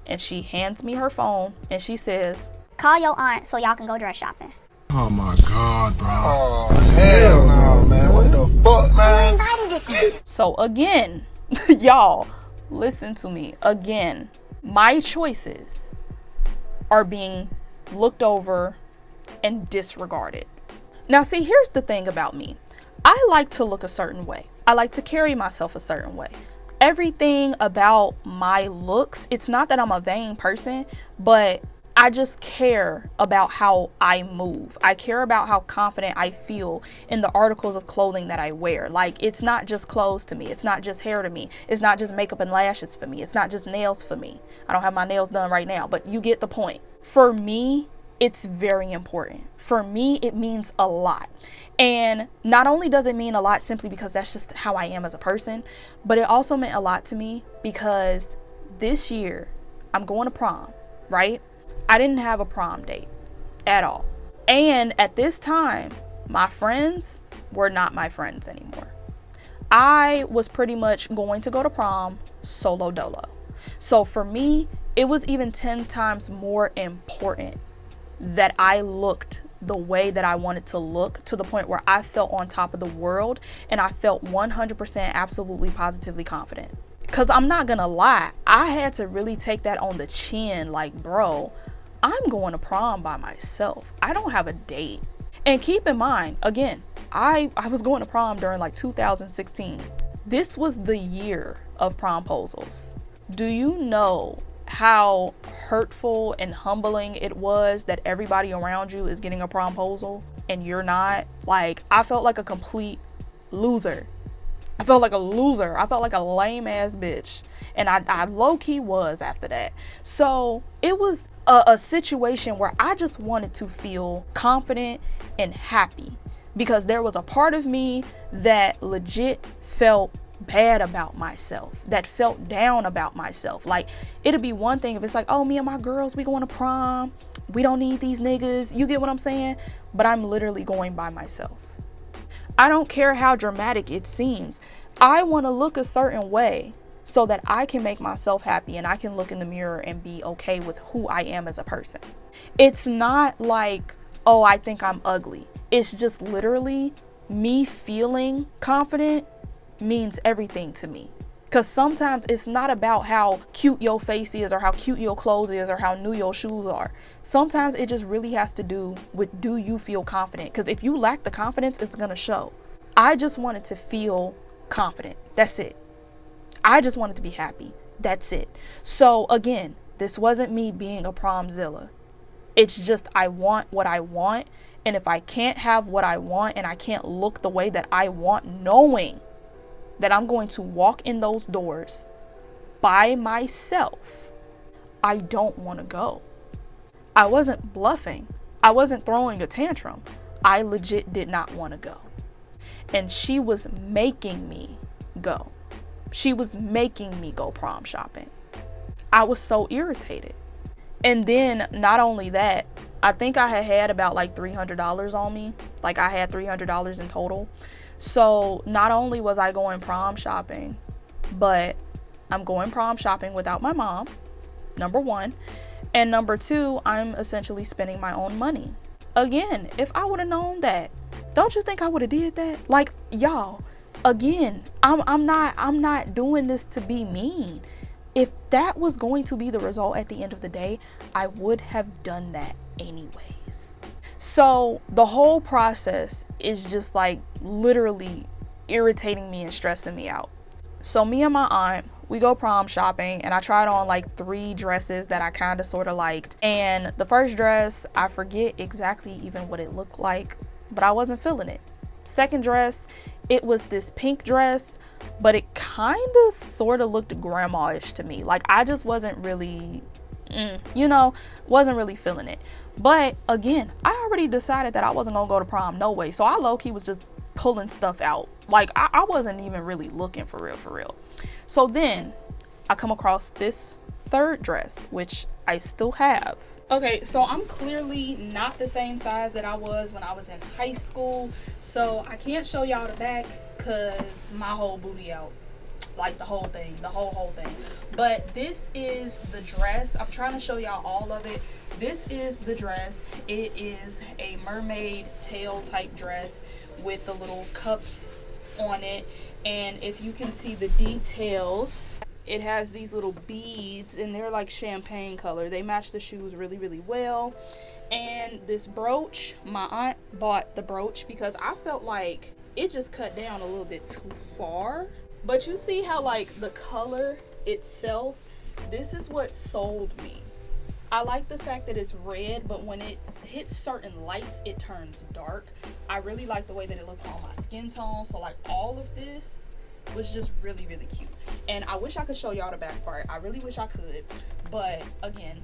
and she hands me her phone and she says, call your aunt so y'all can go dress shopping. Oh my God, bro. Oh, hell no, man. What the fuck, man? So again, y'all, listen to me. Again, my choices are being looked over and disregarded. Now, see, here's the thing about me. I like to look a certain way. I like to carry myself a certain way. Everything about my looks, it's not that I'm a vain person, but I just care about how I move. I care about how confident I feel in the articles of clothing that I wear. Like, it's not just clothes to me. It's not just hair to me. It's not just makeup and lashes for me. It's not just nails for me. I don't have my nails done right now, but you get the point. For me, it's very important. For me, it means a lot. And not only does it mean a lot simply because that's just how I am as a person, but it also meant a lot to me because this year I'm going to prom, right? I didn't have a prom date at all. And at this time, my friends were not my friends anymore. I was pretty much going to go to prom solo dolo. So for me, it was even 10 times more important that I looked the way that I wanted to look, to the point where I felt on top of the world and I felt 100% absolutely positively confident. Because I'm not gonna lie, I had to really take that on the chin, like, bro, I'm going to prom by myself. I don't have a date. And keep in mind, again, I was going to prom during like 2016. This was the year of promposals. Do you know how hurtful and humbling it was that everybody around you is getting a promposal and you're not? Like, I felt like a complete loser. I felt like a loser. I felt like a lame ass bitch. And I low-key was after that. So it was a situation where I just wanted to feel confident and happy, because there was a part of me that legit felt bad about myself, that felt down about myself. Like, it'd be one thing if it's like, oh, me and my girls, we going to prom, we don't need these niggas, you get what I'm saying? But I'm literally going by myself. I don't care how dramatic it seems. I want to look a certain way so that I can make myself happy and I can look in the mirror and be okay with who I am as a person. It's not like, oh, I think I'm ugly. It's just literally me feeling confident means everything to me. Because sometimes it's not about how cute your face is or how cute your clothes is or how new your shoes are. Sometimes it just really has to do with, do you feel confident? Because if you lack the confidence, it's going to show. I just wanted to feel confident. That's it. I just wanted to be happy. That's it. So again, this wasn't me being a promzilla. It's just I want what I want. And if I can't have what I want and I can't look the way that I want, knowing that I'm going to walk in those doors by myself, I don't want to go. I wasn't bluffing. I wasn't throwing a tantrum. I legit did not want to go. And she was making me go. She was making me go prom shopping. I was so irritated. And then not only that, I think I had about like $300 on me. Like, I had $300 in total. So not only was I going prom shopping, but I'm going prom shopping without my mom, number one. And number two, I'm essentially spending my own money. Again, if I would have known that, don't you think I would have did that? Like, y'all, again, I'm not doing this to be mean. If that was going to be the result at the end of the day, I would have done that anyways. So the whole process is just like literally irritating me and stressing me out. So me and my aunt, we go prom shopping, and I tried on like 3 dresses that I kind of sort of liked. And the first dress, I forget exactly even what it looked like, but I wasn't feeling it. Second dress, it was this pink dress, but it kind of sort of looked grandma-ish to me. Like, I just wasn't really, wasn't really feeling it. But again, I already decided that I wasn't gonna go to prom no way. So I low-key was just pulling stuff out. Like, I wasn't even really looking for real. So then I come across this third dress, which I still have. Okay, so I'm clearly not the same size that I was when I was in high school. So I can't show y'all the back because my whole booty out. Like, the whole thing, the whole thing. But this is the dress. I'm trying to show y'all all of it. This is the dress. It is a mermaid tail type dress with the little cups on it. And if you can see the details, it has these little beads and they're like champagne color. They match the shoes really well. And this brooch, my aunt bought the brooch because I felt like it just cut down a little bit too far. But you see how like the color itself, this is what sold me. I like the fact that it's red, but when it hits certain lights, it turns dark. I really like the way that it looks on my skin tone. So like all of this was just really, really cute. And I wish I could show y'all the back part. I really wish I could. But again,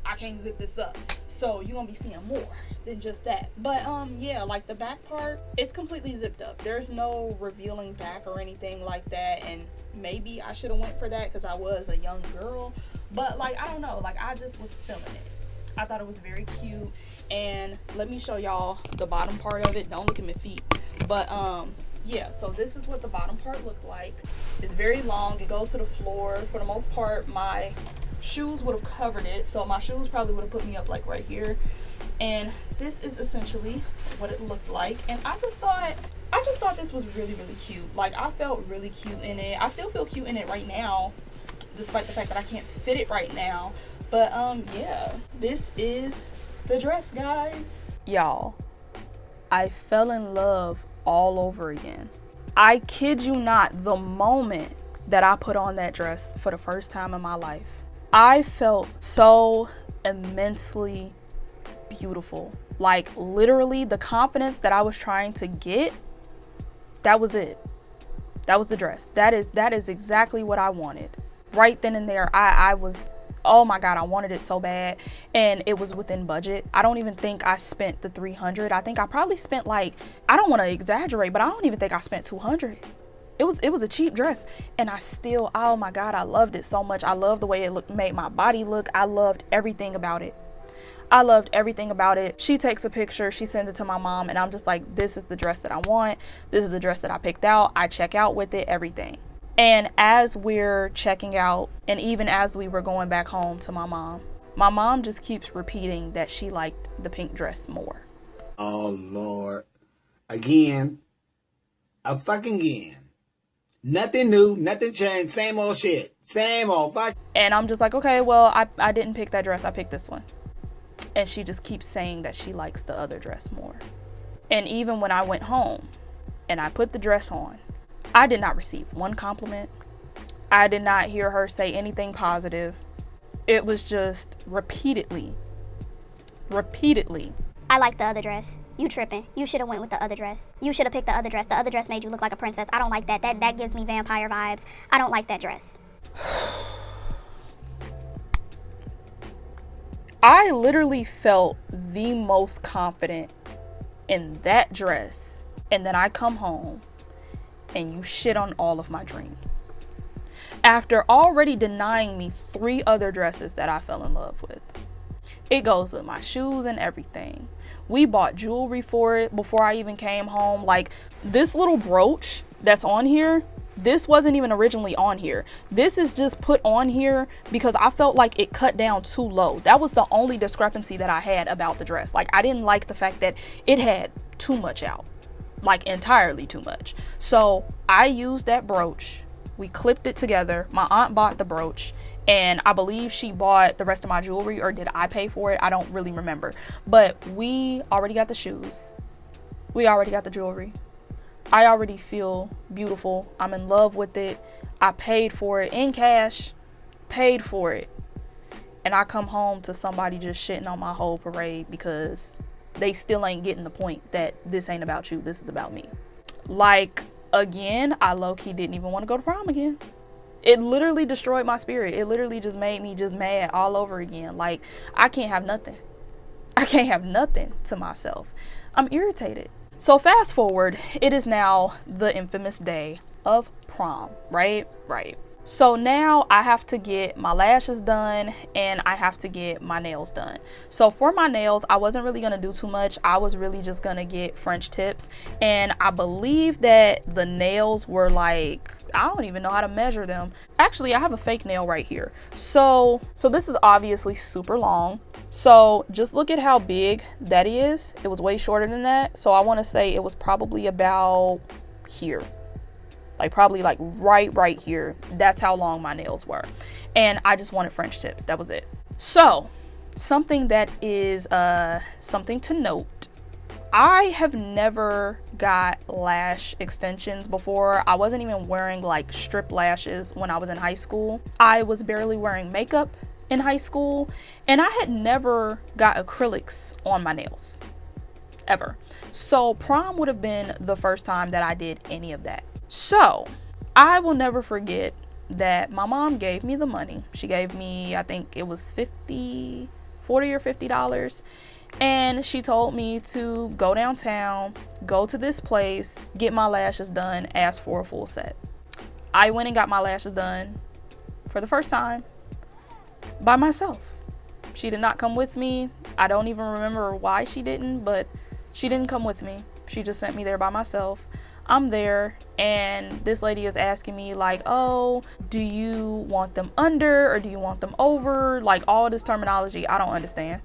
I can't zip this up. So you're gonna be seeing more than just that. But yeah, like the back part, it's completely zipped up. There's no revealing back or anything like that. And maybe I should have went for that because I was a young girl. But like, I don't know, like I just was feeling it. I thought it was very cute. And let me show y'all the bottom part of it. Don't look at my feet. But yeah, so this is what the bottom part looked like. It's very long. It goes to the floor. For the most part, my shoes would have covered it. So my shoes probably would have put me up like right here. And this is essentially what it looked like. And I just thought this was really, really cute. Like I felt really cute in it. I still feel cute in it right now, despite the fact that I can't fit it right now. But yeah, this is the dress, guys. Y'all, I fell in love all over again. I kid you not, the moment that I put on that dress for the first time in my life, I felt so immensely beautiful. Like literally the confidence that I was trying to get, that was it. That was the dress. That is exactly what I wanted. Right then and there, I was, oh my God, I wanted it so bad. And it was within budget. I don't even think I spent the $300. I think I probably spent like, I don't want to exaggerate, but I don't even think I spent $200. It was a cheap dress. And I still, oh my God, I loved it so much. I loved the way it made my body look. I loved everything about it. I loved everything about it. She takes a picture, she sends it to my mom, and I'm just like, this is the dress that I want. This is the dress that I picked out. I check out with it, everything. And as we're checking out, and even as we were going back home to my mom just keeps repeating that she liked the pink dress more. Oh, Lord. Again. Again. Nothing new, nothing changed, same old shit. Same old fuck. And I'm just like, okay, well, I didn't pick that dress, I picked this one. And she just keeps saying that she likes the other dress more. And even when I went home and I put the dress on, I did not receive one compliment. I did not hear her say anything positive. It was just repeatedly. I like the other dress. You tripping. You should have went with the other dress. You should have picked the other dress. The other dress made you look like a princess. I don't like that. That gives me vampire vibes. I don't like that dress. I literally felt the most confident in that dress. And then I come home and you shit on all of my dreams. After already denying me 3 other dresses that I fell in love with. It goes with my shoes and everything. We bought jewelry for it before I even came home. Like this little brooch that's on here, this wasn't even originally on here. This is just put on here because I felt like it cut down too low. That was the only discrepancy that I had about the dress. Like I didn't like the fact that it had too much out, like entirely too much. So I used that brooch. We clipped it together. My aunt bought the brooch and I believe she bought the rest of my jewelry, or did I pay for it? I don't really remember. But we already got the shoes. We already got the jewelry. I already feel beautiful. I'm in love with it. I paid for it in cash, paid for it. And I come home to somebody just shitting on my whole parade because they still ain't getting the point that this ain't about you. This is about me. Like, again, I low-key didn't even want to go to prom again. It literally destroyed my spirit. It literally just made me just mad all over again. Like, I can't have nothing. I can't have nothing to myself. I'm irritated. So fast forward, it is now the infamous day of prom, right? Right. So now I have to get my lashes done and I have to get my nails done. So for my nails, I wasn't really going to do too much. I was really just going to get French tips. And I believe that the nails were like, I don't even know how to measure them. Actually, I have a fake nail right here. So this is obviously super long. So just look at how big that is. It was way shorter than that. So I want to say it was probably about here. Like probably like right here. That's how long my nails were. And I just wanted French tips. That was it. So something that is something to note. I have never got lash extensions before. I wasn't even wearing like strip lashes when I was in high school. I was barely wearing makeup in high school, and I had never got acrylics on my nails ever. So prom would have been the first time that I did any of that. So I will never forget that my mom gave me the money. She gave me, I think it was $40 or $50. And she told me to go downtown, go to this place, get my lashes done, ask for a full set. I went and got my lashes done for the first time by myself. She did not come with me. I don't even remember why she didn't, but she didn't come with me. She just sent me there by myself. I'm there, and this lady is asking me like, oh, do you want them under or do you want them over? Like all this terminology I don't understand.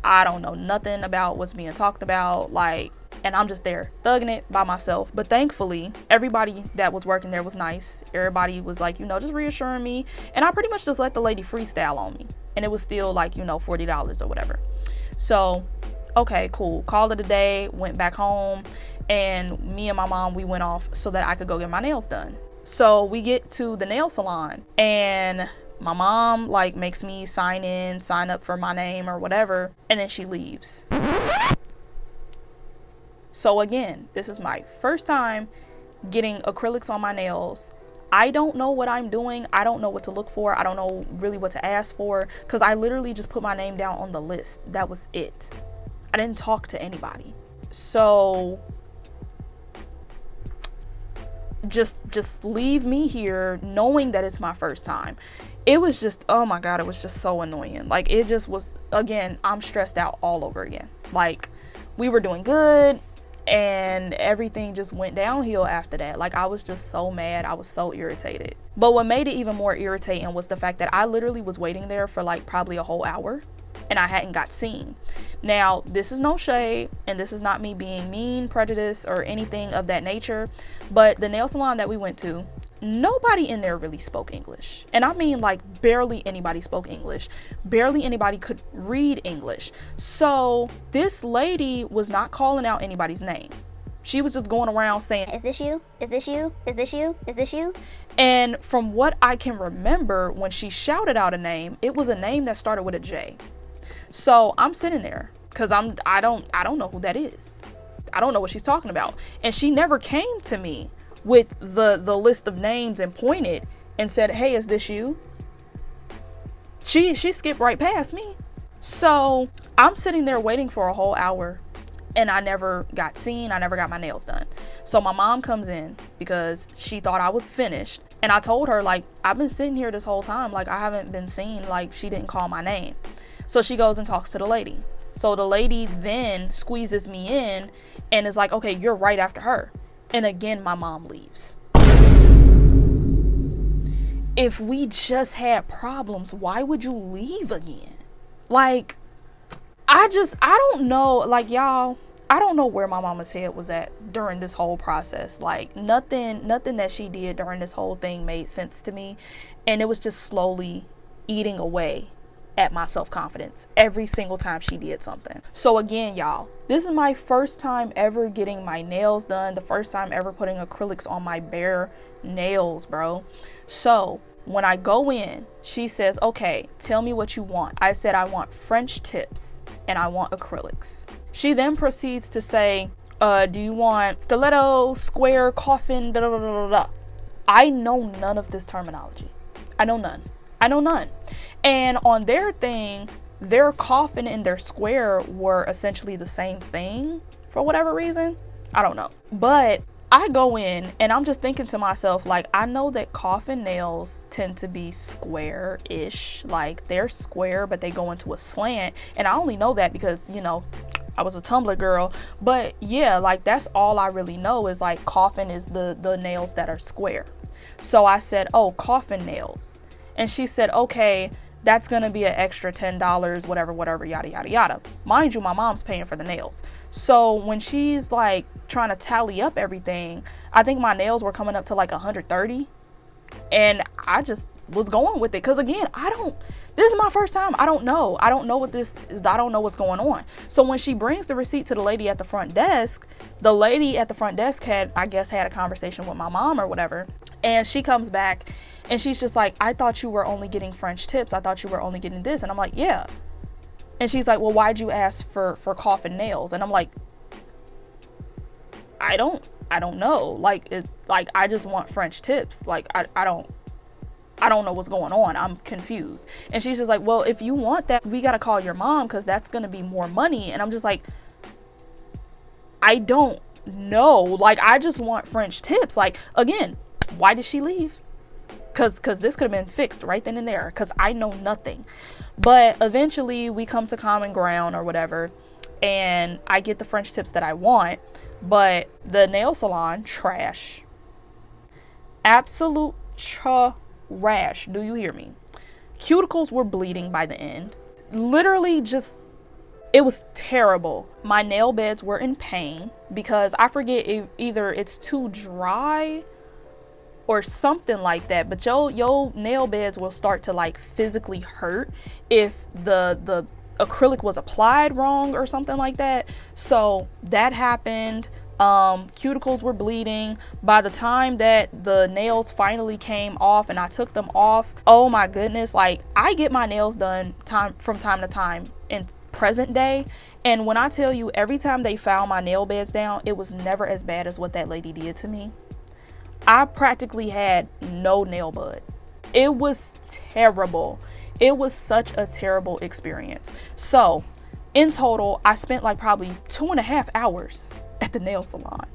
I don't know nothing about what's being talked about, like, and I'm just there thugging it by myself. But thankfully, everybody that was working there was nice. Everybody was like, just reassuring me, and I pretty much just let the lady freestyle on me, and it was still like, $40 or whatever. So okay, cool, called it a day, went back home, and me and my mom, we went off so that I could go get my nails done. So we get to the nail salon, and my mom like makes me sign up for my name or whatever, and then she leaves. So again, this is my first time getting acrylics on my nails. I don't know what I'm doing. I don't know what to look for. I don't know really what to ask for, because I literally just put my name down on the list. That was it. I didn't talk to anybody. So just leave me here knowing that it's my first time. It was just, oh my God, it was just so annoying. Like, it just was, again, I'm stressed out all over again. Like, we were doing good and everything just went downhill after that. Like, I was just so mad. I was so irritated. But what made it even more irritating was the fact that I literally was waiting there for like probably a whole hour, and I hadn't got seen. Now, this is no shade, and this is not me being mean, prejudiced, or anything of that nature, but the nail salon that we went to, nobody in there really spoke English. And I mean, like, barely anybody spoke English. Barely anybody could read English. So this lady was not calling out anybody's name. She was just going around saying, Is this you? Is this you? Is this you? Is this you? and from what I can remember, when she shouted out a name, it was a name that started with a J. So I'm sitting there because I don't know who that is. I don't know what she's talking about. And she never came to me with the list of names and pointed and said, hey, is this you? She skipped right past me. So I'm sitting there waiting for a whole hour, and I never got seen. I never got my nails done. So my mom comes in because she thought I was finished. And I told her, like, I've been sitting here this whole time. Like, I haven't been seen. Like, she didn't call my name. So she goes and talks to the lady. So the lady then squeezes me in and is like, okay, you're right after her. And again, my mom leaves. If we just had problems, why would you leave again? Like, I don't know. Like, y'all, I don't know where my mama's head was at during this whole process. Like, nothing that she did during this whole thing made sense to me. And it was just slowly eating away at my self-confidence every single time she did something. So again, y'all, this is my first time ever getting my nails done. The first time ever putting acrylics on my bare nails, bro. So when I go in, she says, okay, tell me what you want. I said, I want French tips and I want acrylics. She then proceeds to say, do you want stiletto, square, coffin, da da da da da. I know none of this terminology. I know none. And on their thing, their coffin and their square were essentially the same thing for whatever reason. I don't know. But I go in and I'm just thinking to myself, like, I know that coffin nails tend to be square-ish. Like, they're square, but they go into a slant. And I only know that because, I was a Tumblr girl. But yeah, like, that's all I really know is, like, coffin is the nails that are square. So I said, oh, coffin nails. And she said, okay, that's going to be an extra $10, whatever, yada, yada, yada. Mind you, my mom's paying for the nails. So when she's like trying to tally up everything, I think my nails were coming up to like $130. And I just was going with it. Because again, this is my first time. I don't know what's going on. So when she brings the receipt to the lady at the front desk, the lady at the front desk had a conversation with my mom or whatever. And she comes back and she's just like, I thought you were only getting French tips. I thought you were only getting this. And I'm like, yeah. And she's like, well, why'd you ask for coffin nails? And I'm like, I don't know. Like, I just want French tips. Like, I don't know what's going on. I'm confused. And she's just like, well, if you want that, we got to call your mom because that's going to be more money. And I'm just like, I don't know. Like, I just want French tips. Like, again, why did she leave? Because this could have been fixed right then and there, because I know nothing. But eventually we come to common ground or whatever, and I get the French tips that I want. But the nail salon, trash. Absolute trash. Do you hear me? Cuticles were bleeding by the end. Literally just, it was terrible. My nail beds were in pain because I forget if either it's too dry or something like that, but your nail beds will start to like physically hurt if the acrylic was applied wrong or something like that. So that happened. Cuticles were bleeding. By the time that the nails finally came off and I took them off, oh my goodness, like I get my nails done from time to time in present day, and when I tell you, every time they found my nail beds down, it was never as bad as what that lady did to me. I practically had no nail bud. It was terrible. It was such a terrible experience. So in total, I spent like probably 2.5 hours at the nail salon.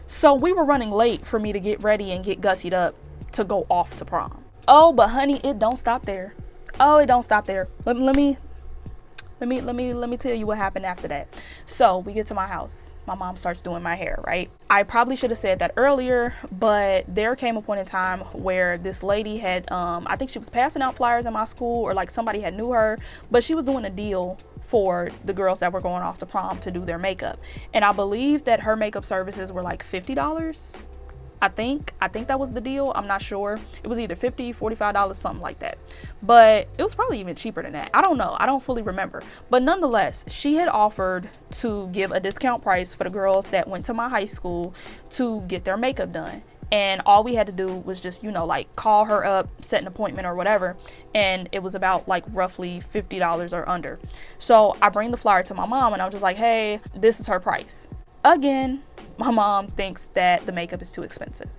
So we were running late for me to get ready and get gussied up to go off to prom. Oh, but honey, it don't stop there. Oh, it don't stop there. Let me tell you what happened after that. So we get to my house. My mom starts doing my hair, right? I probably should have said that earlier, but there came a point in time where this lady had, I think she was passing out flyers in my school, or like somebody had knew her, but she was doing a deal for the girls that were going off to prom to do their makeup. And I believe that her makeup services were like $50. I think that was the deal. I'm not sure. It was either $50, $45, something like that. But it was probably even cheaper than that. I don't know. I don't fully remember. But nonetheless, she had offered to give a discount price for the girls that went to my high school to get their makeup done. And all we had to do was just, like call her up, set an appointment or whatever. And it was about like roughly $50 or under. So I bring the flyer to my mom and I'm just like, hey, this is her price. Again, my mom thinks that the makeup is too expensive.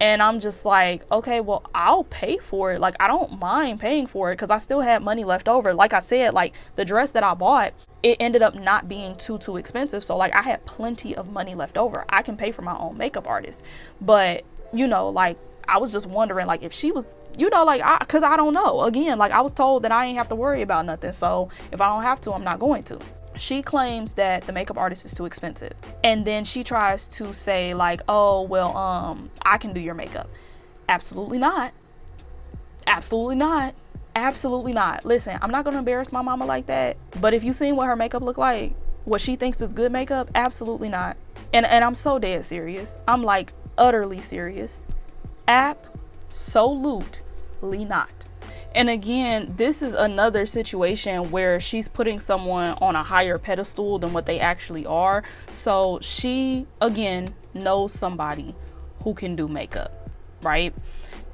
And I'm just like, okay, well, I'll pay for it. Like, I don't mind paying for it because I still had money left over. Like I said, like the dress that I bought, it ended up not being too expensive. So like I had plenty of money left over. I can pay for my own makeup artist. But, like I was just wondering, like, if she was, because I don't know. Again, like I was told that I ain't have to worry about nothing. So if I don't have to, I'm not going to. She claims that the makeup artist is too expensive. And then she tries to say like, oh, well, I can do your makeup. Absolutely not. Absolutely not. Absolutely not. Listen, I'm not going to embarrass my mama like that. But if you seen what her makeup look like, what she thinks is good makeup, absolutely not. And I'm so dead serious. I'm like utterly serious. Absolutely not. And again, this is another situation where she's putting someone on a higher pedestal than what they actually are. So she, again, knows somebody who can do makeup, right?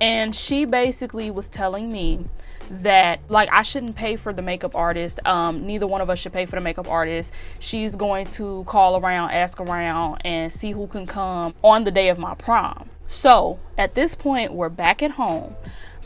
And she basically was telling me that like I shouldn't pay for the makeup artist. Neither one of us should pay for the makeup artist. She's going to call around, ask around, and see who can come on the day of my prom. So at this point, we're back at home.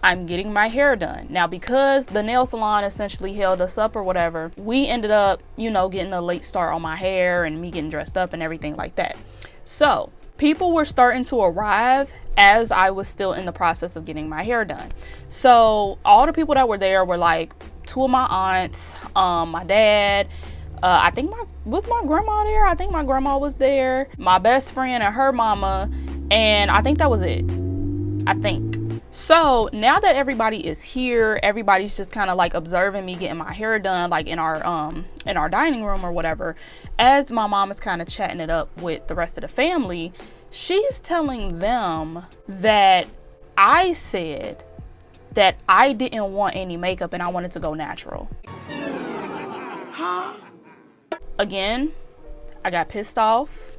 I'm getting my hair done. Now, because the nail salon essentially held us up or whatever, we ended up, getting a late start on my hair and me getting dressed up and everything like that. So people were starting to arrive as I was still in the process of getting my hair done. So all the people that were there were like two of my aunts, my dad, I think was my grandma there? I think my grandma was there, my best friend and her mama, and I think that was it. I think. So now that everybody is here, everybody's just kind of like observing me getting my hair done, like in our dining room or whatever. As my mom is kind of chatting it up with the rest of the family, she's telling them that I said that I didn't want any makeup and I wanted to go natural. Again, I got pissed off.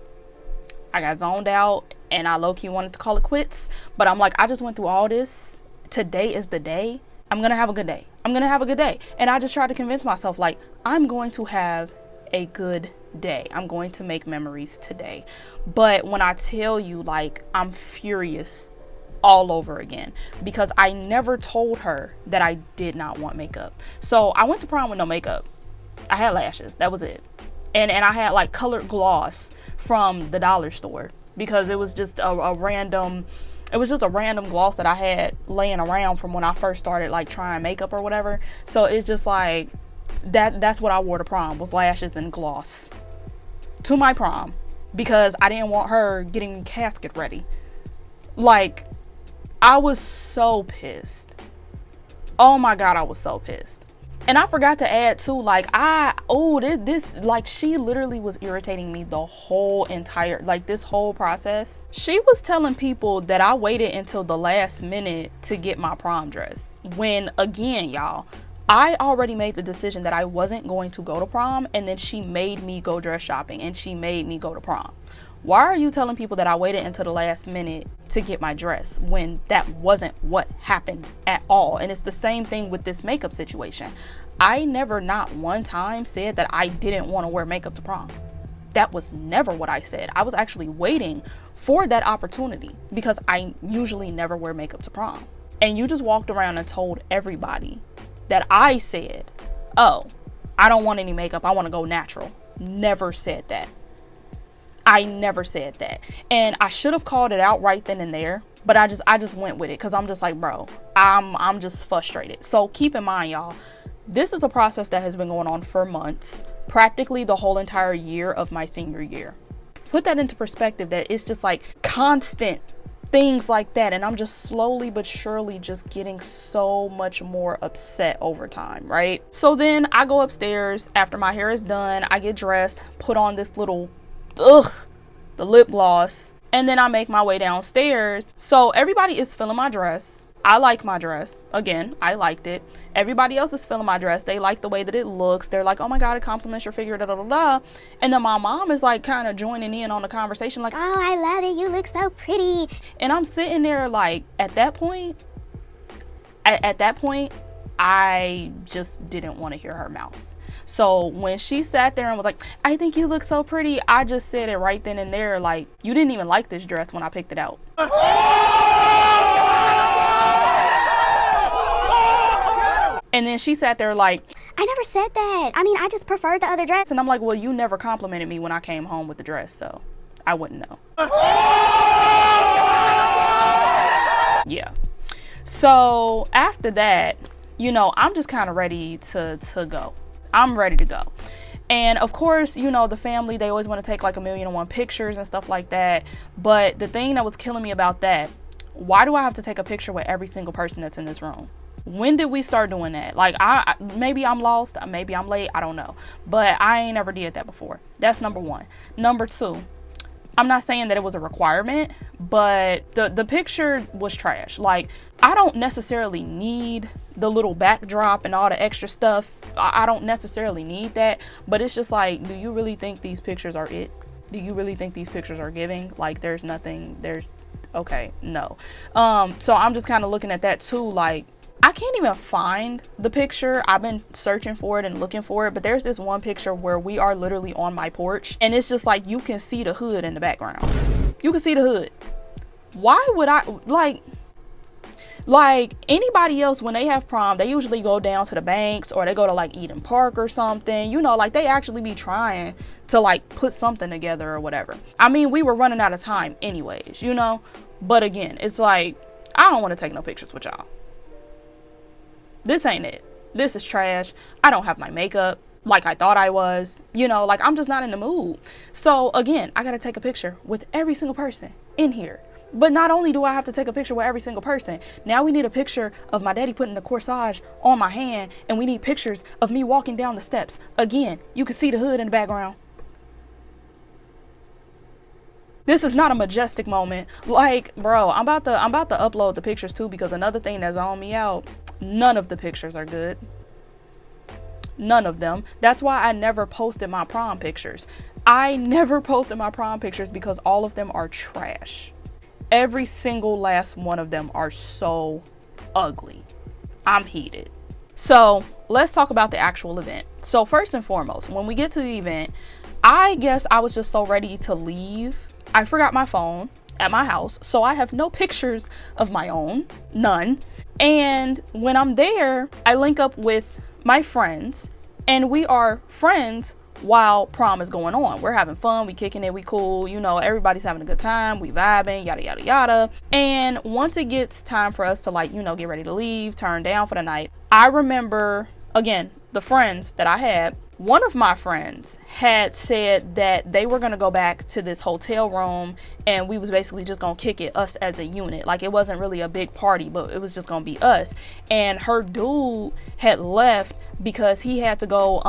I got zoned out and I low-key wanted to call it quits. But I'm like, I just went through all this. Today is the day. I'm going to have a good day. I'm going to have a good day. And I just tried to convince myself, like, I'm going to have a good day. I'm going to make memories today. But when I tell you, like, I'm furious all over again because I never told her that I did not want makeup. So I went to prom with no makeup. I had lashes. That was it. And I had like colored gloss from the dollar store because it was just a random gloss that I had laying around from when I first started like trying makeup or whatever. So it's just like that's what I wore to prom, was lashes and gloss to my prom because I didn't want her getting casket ready. Like, I was so pissed. Oh my God, I was so pissed. And I forgot to add too, like, she literally was irritating me the whole entire, like, this whole process. She was telling people that I waited until the last minute to get my prom dress. When, again, y'all, I already made the decision that I wasn't going to go to prom, and then she made me go dress shopping, and she made me go to prom. Why are you telling people that I waited until the last minute to get my dress when that wasn't what happened at all? And it's the same thing with this makeup situation. I never not one time said that I didn't want to wear makeup to prom. That was never what I said. I was actually waiting for that opportunity because I usually never wear makeup to prom. And you just walked around and told everybody that I said, oh, I don't want any makeup, I want to go natural. Never said that. I never said that. And I should have called it out right then and there, but I just went with it because I'm just like, bro, I'm just frustrated. So keep in mind, y'all, this is a process that has been going on for months, practically the whole entire year of my senior year. Put that into perspective, that it's just like constant things like that, and I'm just slowly but surely just getting so much more upset over time, right? So then I go upstairs after my hair is done, I get dressed, put on this little the lip gloss, and then I make my way downstairs. So everybody is feeling my dress. I like my dress. Again, I liked it. Everybody else is feeling my dress. They like the way that it looks. They're like, oh my God, it compliments your figure, da da da da. And then my mom is like kind of joining in on the conversation, like, Oh, I love it. You look so pretty. and I'm sitting there like, at that point, I just didn't want to hear her mouth. So when she sat there and was like, I think you look so pretty, I just said it right then and there, like, you didn't even like this dress when I picked it out. And then she sat there like, I never said that. I mean, I just preferred the other dress. and I'm like, well, you never complimented me when I came home with the dress, so I wouldn't know. Yeah. So after that, you know, I'm just kind of ready to go. I'm ready to go. And of course, you know, the family, they always want to take like 1,000,001 pictures and stuff like that. But the thing that was killing me about that, why do I have to take a picture with every single person that's in this room? When did we start doing that? Like, maybe I'm lost, maybe I'm late, I don't know. But I ain't never did that before. That's number one. Number two, I'm not saying that it was a requirement, but the picture was trash. Like, I don't necessarily need the little backdrop and all the extra stuff. I don't necessarily need that, but it's just like, do you really think these pictures are it? Do you really think these pictures are giving? Like, okay, no. So I'm just kind of looking at that too, like, I can't even find the picture. I've been searching for it and looking for it, but there's this one picture where we are literally on my porch, and it's just like, you can see the hood in the background. You can see the hood. Why would I, like anybody else, when they have prom, they usually go down to the banks or they go to like Eden Park or something, you know, like they actually be trying to like put something together or whatever. I mean, we were running out of time anyways, you know, but again, it's like, I don't want to take no pictures with y'all. This ain't it. This is trash. I don't have my makeup like I thought I was, you know, like I'm just not in the mood. So again, I got to take a picture with every single person in here. But not only do I have to take a picture with every single person, now we need a picture of my daddy putting the corsage on my hand, and we need pictures of me walking down the steps. Again, you can see the hood in the background. This is not a majestic moment. Like, bro, I'm about to upload the pictures too, because another thing that's on me out, none of the pictures are good. None of them. That's why I never posted my prom pictures. I never posted my prom pictures because all of them are trash. Every single last one of them are so ugly. I'm heated. So let's talk about the actual event. So first and foremost, when we get to the event, I guess I was just so ready to leave. I forgot my phone at my house, so I have no pictures of my own, none. And when I'm there, I link up with my friends, and we are friends while prom is going on. We're having fun, we kicking it, we cool, you know, everybody's having a good time, we vibing, yada yada yada. And once it gets time for us to, like, you know, get ready to leave, turn down for the night, I remember, again, the friends that I had, one of my friends had said that they were gonna go back to this hotel room, and we was basically just gonna kick it, us as a unit. Like, it wasn't really a big party, but it was just gonna be us. And her dude had left because he had to go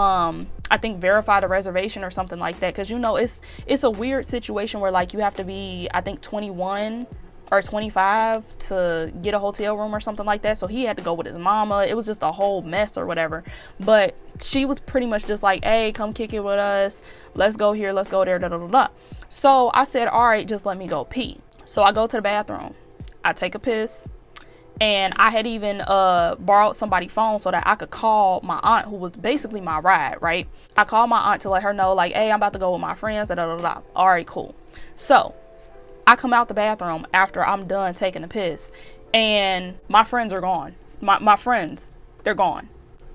I think verify the reservation or something like that, because, you know, it's a weird situation where, like, you have to be, I think, 21 or 25 to get a hotel room or something like that. So he had to go with his mama. It was just a whole mess or whatever. But she was pretty much just like, hey, come kick it with us, let's go here, let's go there, da da da da. So I said, all right, just let me go pee. So I go to the bathroom, I take a piss, and I had even borrowed somebody's phone so that I could call my aunt, who was basically my ride, right? I called my aunt to let her know, like, hey, I'm about to go with my friends, da da da da. All right, cool. So I come out the bathroom after I'm done taking a piss, and my friends are gone. My friends, they're gone.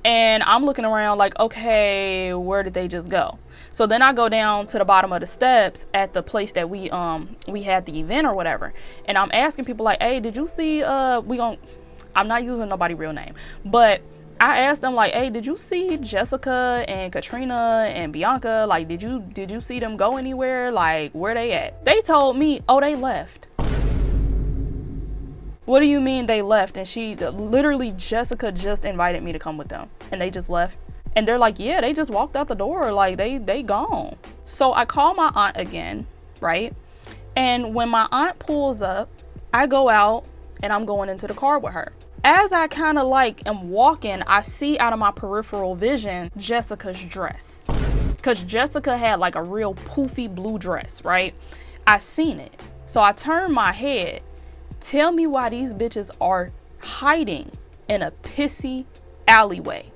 And I'm looking around like, okay, where did they just go? So then I go down to the bottom of the steps at the place that we had the event or whatever. And I'm asking people like, hey, did you see, I'm not using nobody's real name, but I asked them like, hey, did you see Jessica and Katrina and Bianca? Like, did you see them go anywhere? Like, where they at? They told me, oh, they left. What do you mean they left? And literally Jessica just invited me to come with them, and they just left. And they're like, yeah, they just walked out the door, like they gone. So I call my aunt again, right? And when my aunt pulls up, I go out and I'm going into the car with her. As I kind of like am walking, I see out of my peripheral vision Jessica's dress, because Jessica had like a real poofy blue dress, right? I seen it. So I turn my head. Tell me why these bitches are hiding in a pissy alleyway.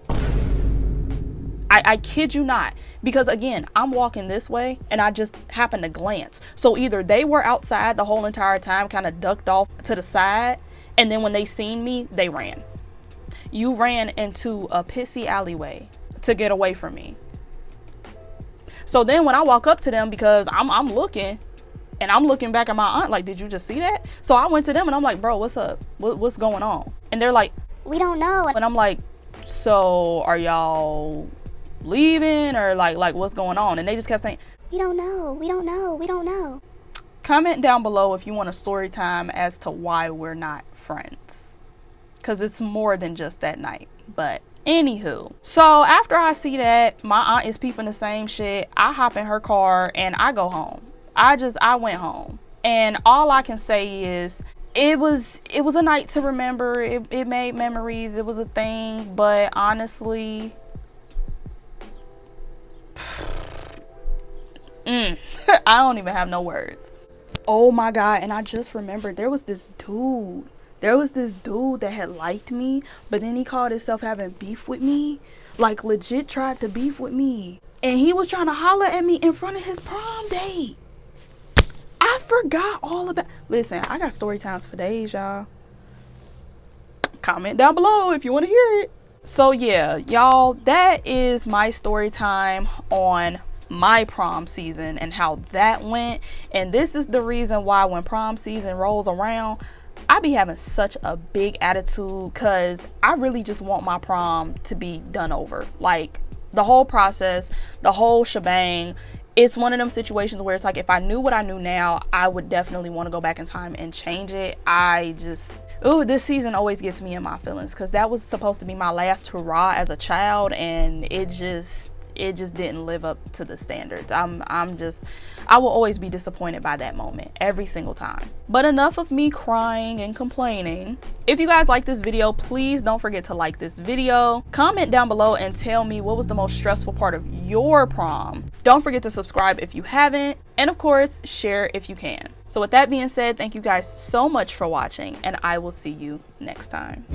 I kid you not, because again, I'm walking this way and I just happened to glance. So either they were outside the whole entire time, kind of ducked off to the side, and then when they seen me, they ran. You ran into a pissy alleyway to get away from me. So then when I walk up to them, because I'm looking, and I'm looking back at my aunt like, did you just see that? So I went to them and I'm like, bro, what's up? What's going on? And they're like, we don't know. and I'm like, so are y'all leaving, or like what's going on? And they just kept saying, we don't know. Comment down below if you want a story time as to why we're not friends, because it's more than just that night. But anywho, so after I see that my aunt is peeping the same shit, I hop in her car and I go home. I went home, and all I can say is it was a night to remember. It made memories. It was a thing, but honestly, I don't even have no words. Oh my God. And I just remembered there was this dude that had liked me, but then he called himself having beef with me. Like, legit tried to beef with me. And he was trying to holler at me in front of his prom date. I forgot all about. Listen, I got story times for days, y'all. Comment down below if you want to hear it. So yeah, y'all, that is my story time on my prom season and how that went. And this is the reason why when prom season rolls around, I be having such a big attitude, because I really just want my prom to be done over. Like, the whole process, the whole shebang, it's one of them situations where it's like, if I knew what I knew now, I would definitely want to go back in time and change it. This season always gets me in my feelings, because that was supposed to be my last hurrah as a child, and it just didn't live up to the standards. I will always be disappointed by that moment every single time. But enough of me crying and complaining. If you guys like this video, please don't forget to like this video. Comment down below and tell me what was the most stressful part of your prom. Don't forget to subscribe if you haven't, and of course, share if you can. So with that being said, thank you guys so much for watching, and I will see you next time.